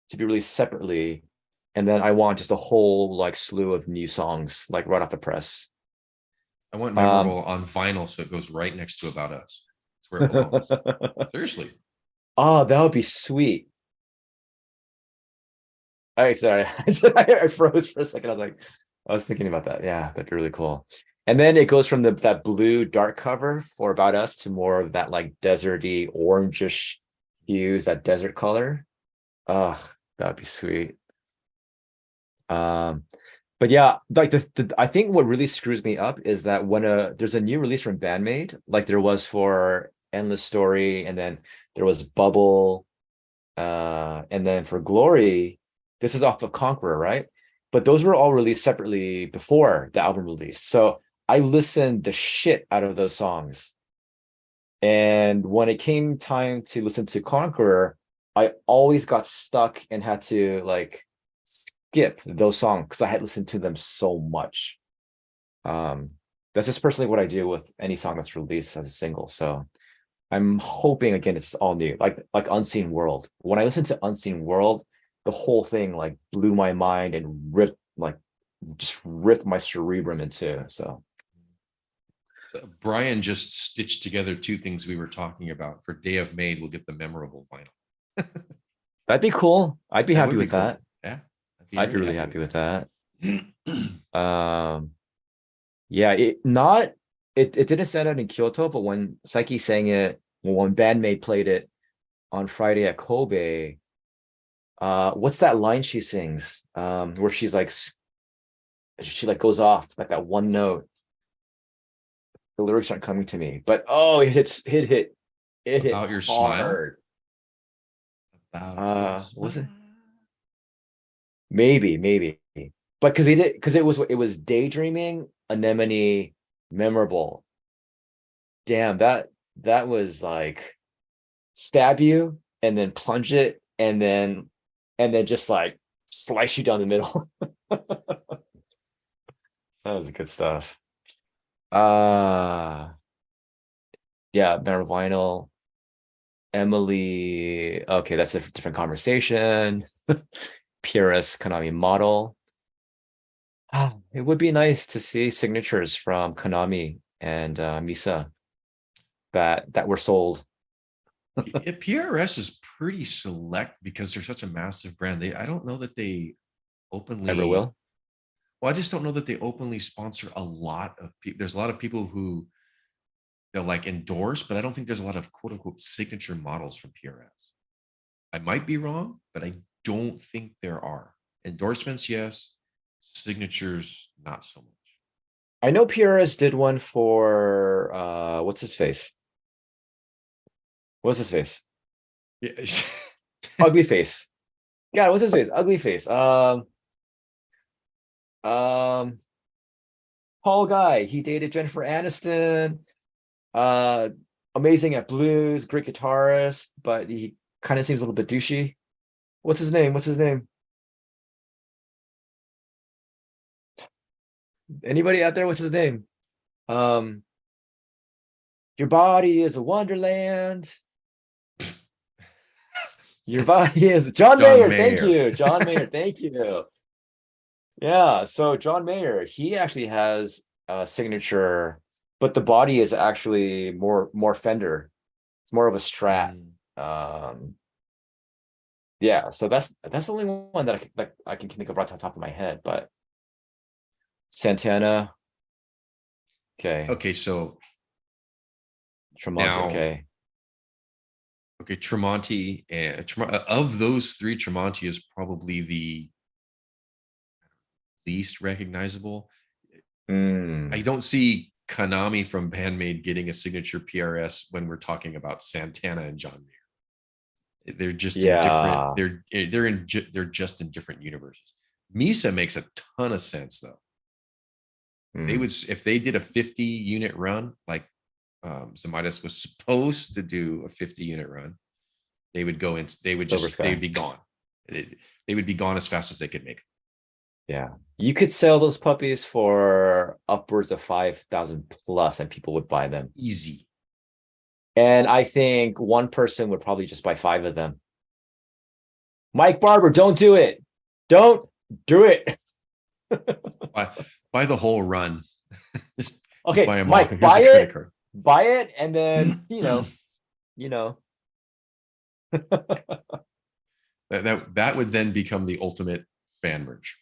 to be released separately, and then I want just a whole like slew of new songs like right off the press. I want Um, memorable on vinyl so it goes right next to About Us. It's where it belongs. Seriously. oh, that would be sweet. All right, sorry, I froze for a second. I was thinking about that. Yeah, that'd be really cool. And then it goes from that blue dark cover for About Us to more of that like deserty orangish hues, that desert color. Oh, that'd be sweet. Um, but yeah, like I think what really screws me up is that when there's a new release from Bandmade, like there was for Endless Story, and then there was Bubble, and then for Glory, this is off of Conqueror, right? But those were all released separately before the album released. So I listened the shit out of those songs. And when it came time to listen to Conqueror, I always got stuck and had to like skip those songs because I had listened to them so much. Um, that's just personally what I do with any song that's released as a single. So I'm hoping again it's all new, like Unseen World. When I listened to Unseen World, the whole thing like blew my mind and just ripped my cerebrum in two. So Brian just stitched together two things we were talking about. For Day of Maid, we'll get the memorable vinyl. that'd be cool. I'd be That happy would be with cool. that. Yeah. I'd be I'd be very really happy with happy with that. that. Um, yeah, it didn't stand out in Kyoto, but when Psyche sang it, when Bandmate played it on Friday at Kobe, what's that line she sings? Where she's like she like goes off like that one note. The lyrics aren't coming to me, but oh, it hit About your smile. hard. About your Was it? smile. Maybe, but because it was daydreaming, anemone, memorable. Damn, that was like stab you and then plunge it and then just like slice you down the middle. That was good stuff. Uh yeah, Metal Vinyl, Emily. Okay, that's a different conversation. PRS Konami model. It would be nice to see signatures from Konami and Misa that were sold. PRS is pretty select because they're such a massive brand. I don't know that they Ever openly, will. well, I just don't know that they openly sponsor a lot of people. There's a lot of people who they'll like endorse, but I don't think there's a lot of quote unquote signature models from PRS. I might be wrong, but I don't think there are. Endorsements, yes. Signatures, not so much. I know PRS did one for what's his face? What's his face? Yeah. Ugly face. God, what's his face? Ugly face. Um, Paul Guy. He dated Jennifer Aniston. Uh, Amazing at blues, great guitarist, but he kind of seems a little bit douchey. What's his name? What's his name? Anybody out there? What's his name? Um, your body is a wonderland. Your body is John John Mayer. Thank Mayer. you, John Mayer. Thank you. Yeah, so John Mayer, he actually has a signature, but the body is actually more Fender. It's more of a Strat. Mm. Yeah, so that's the only one that I can think of right off the top of my head. But Santana, okay, Okay, so Tremonti, now, okay, okay, Tremonti and of those three, Tremonti is probably the least recognizable. I mm, don't see Konami from Bandmade getting a signature PRS when we're talking about Santana and John Mayer. They're just in different. yeah, They're just in different universes. Misa makes a ton of sense though. They mm, would if they did a 50 unit run like Zamitis was supposed to do a 50 unit run. They would go into. Silver They'd Sky. be gone. They would be gone as fast as they could make. Yeah, you could sell those puppies for upwards of 5,000 plus, and people would buy them. Easy. And I think one person would probably just buy 5 of them. Mike Barber, don't do it. Don't do it. Buy the whole run. just buy Okay, them all. Mike, Here's a credit card. buy it, and then you know. That would then become the ultimate fan merch.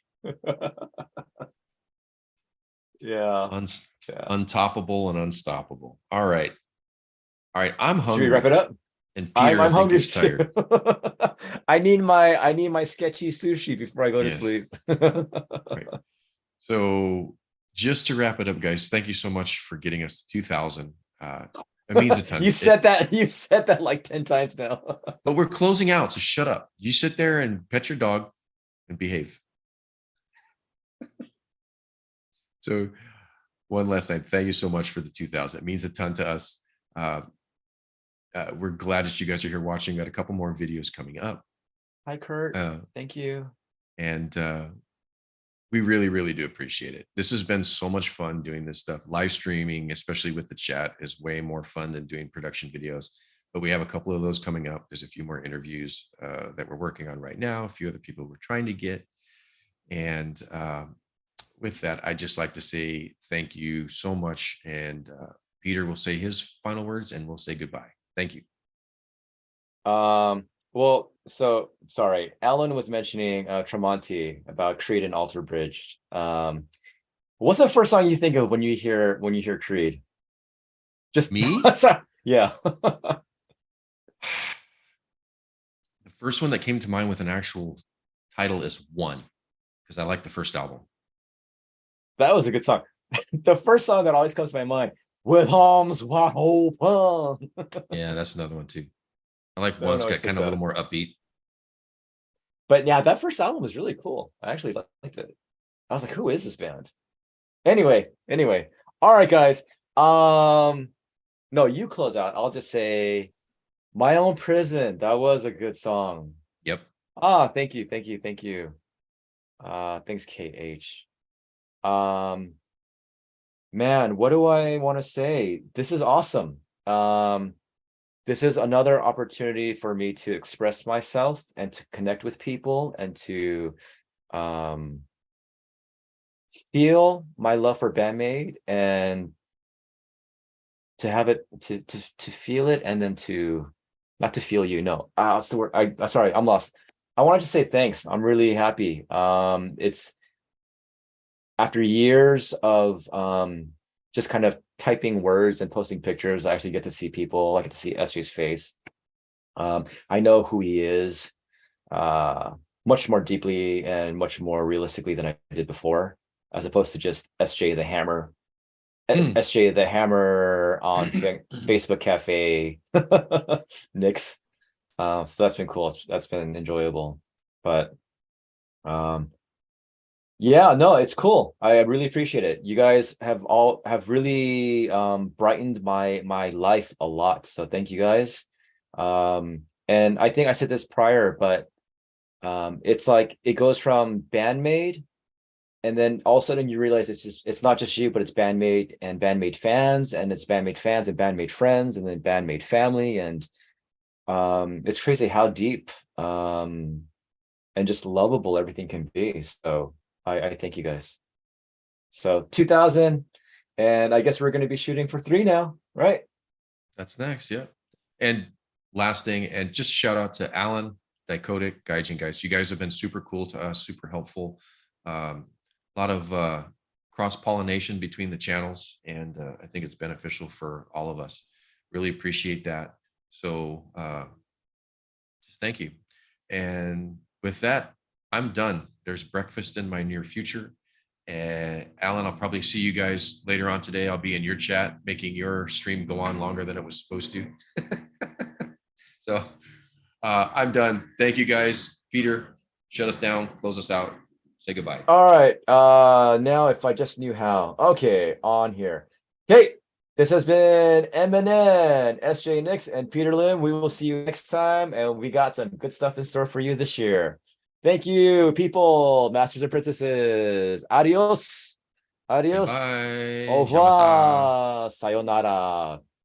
Yeah, Un- yeah. Untoppable and unstoppable. All right. All right. I'm Should we wrap hungry. it up? And I'm Peter, I I'm think, hungry is too. tired. I need my sketchy sushi before I go to Yes. sleep. Right. So just to wrap it up, guys, thank you so much for getting us to 2000. It means a ton. You said that like 10 times now. But we're closing out, so shut up. You sit there and pet your dog and behave. So one last time, thank you so much for the 2000. It means a ton to us. We're glad that you guys are here watching. We got a couple more videos coming up. Hi, Kurt. Thank you. And we really, really do appreciate it. This has been so much fun doing this stuff. Live streaming, especially with the chat, is way more fun than doing production videos. But we have a couple of those coming up. There's a few more interviews that we're working on right now, a few other people we're trying to get. And with that, I'd just like to say thank you so much. And Peter will say his final words and we'll say goodbye. Thank you. Well, so sorry. Alan was mentioning Tremonti about Creed and Alter Bridge. What's the first song you think of when you hear Creed? Just Me? yeah. The first one that came to mind with an actual title is One, because I like the first album. That was a good song. The first song that always comes to my mind, With Arms Wide Open. Yeah, that's another one too. I like No, One's no, got it's the kind of a little set. more upbeat. But yeah, that first album was really cool. I actually liked it. I was like, who is this band? Anyway. All right, guys. No, you close out. I'll just say My Own Prison. That was a good song. Yep. Thank you. Thanks, KH. Man, what do I want to say? This is awesome. This is another opportunity for me to express myself and to connect with people and to feel my love for Bandmade and to have it to feel it, and then to not to feel you. No, what's the word? I sorry, I'm lost. I wanted to say thanks. I'm really happy. It's after years of just kind of typing words and posting pictures, I actually get to see people. I get to see SJ's face. I know who he is much more deeply and much more realistically than I did before, as opposed to just SJ the Hammer. SJ the Hammer on Facebook Cafe Nix. So that's been cool. That's been enjoyable. But um, yeah, no, it's cool. I really appreciate it. You guys have really brightened my life a lot. So thank you guys. And I think I said this prior, but it's like it goes from bandmate, and then all of a sudden you realize it's not just you, but it's bandmate and bandmate fans, and it's bandmate fans and bandmate friends, and then bandmate family, and it's crazy how deep and just lovable everything can be. So I thank you guys. So 2000, and I guess we're going to be shooting for 3 now, right? That's next. Yeah. And last thing, and just shout out to Alan, Dichotic, Gaijin guys. You guys have been super cool to us, super helpful. A lot of cross pollination between the channels, and I think it's beneficial for all of us. Really appreciate that. So just thank you. And with that, I'm done. There's breakfast in my near future. And Alan, I'll probably see you guys later on today. I'll be in your chat, making your stream go on longer than it was supposed to. So I'm done. Thank you guys. Peter, shut us down, close us out, say goodbye. All right. Now if I just knew how. Okay, on here. Okay, this has been MNN, SJ Nix, and Peter Lim. We will see you next time, and we got some good stuff in store for you this year. Thank you, people, masters and princesses. Adios. Adios. Bye. Au Jamata. revoir. Sayonara.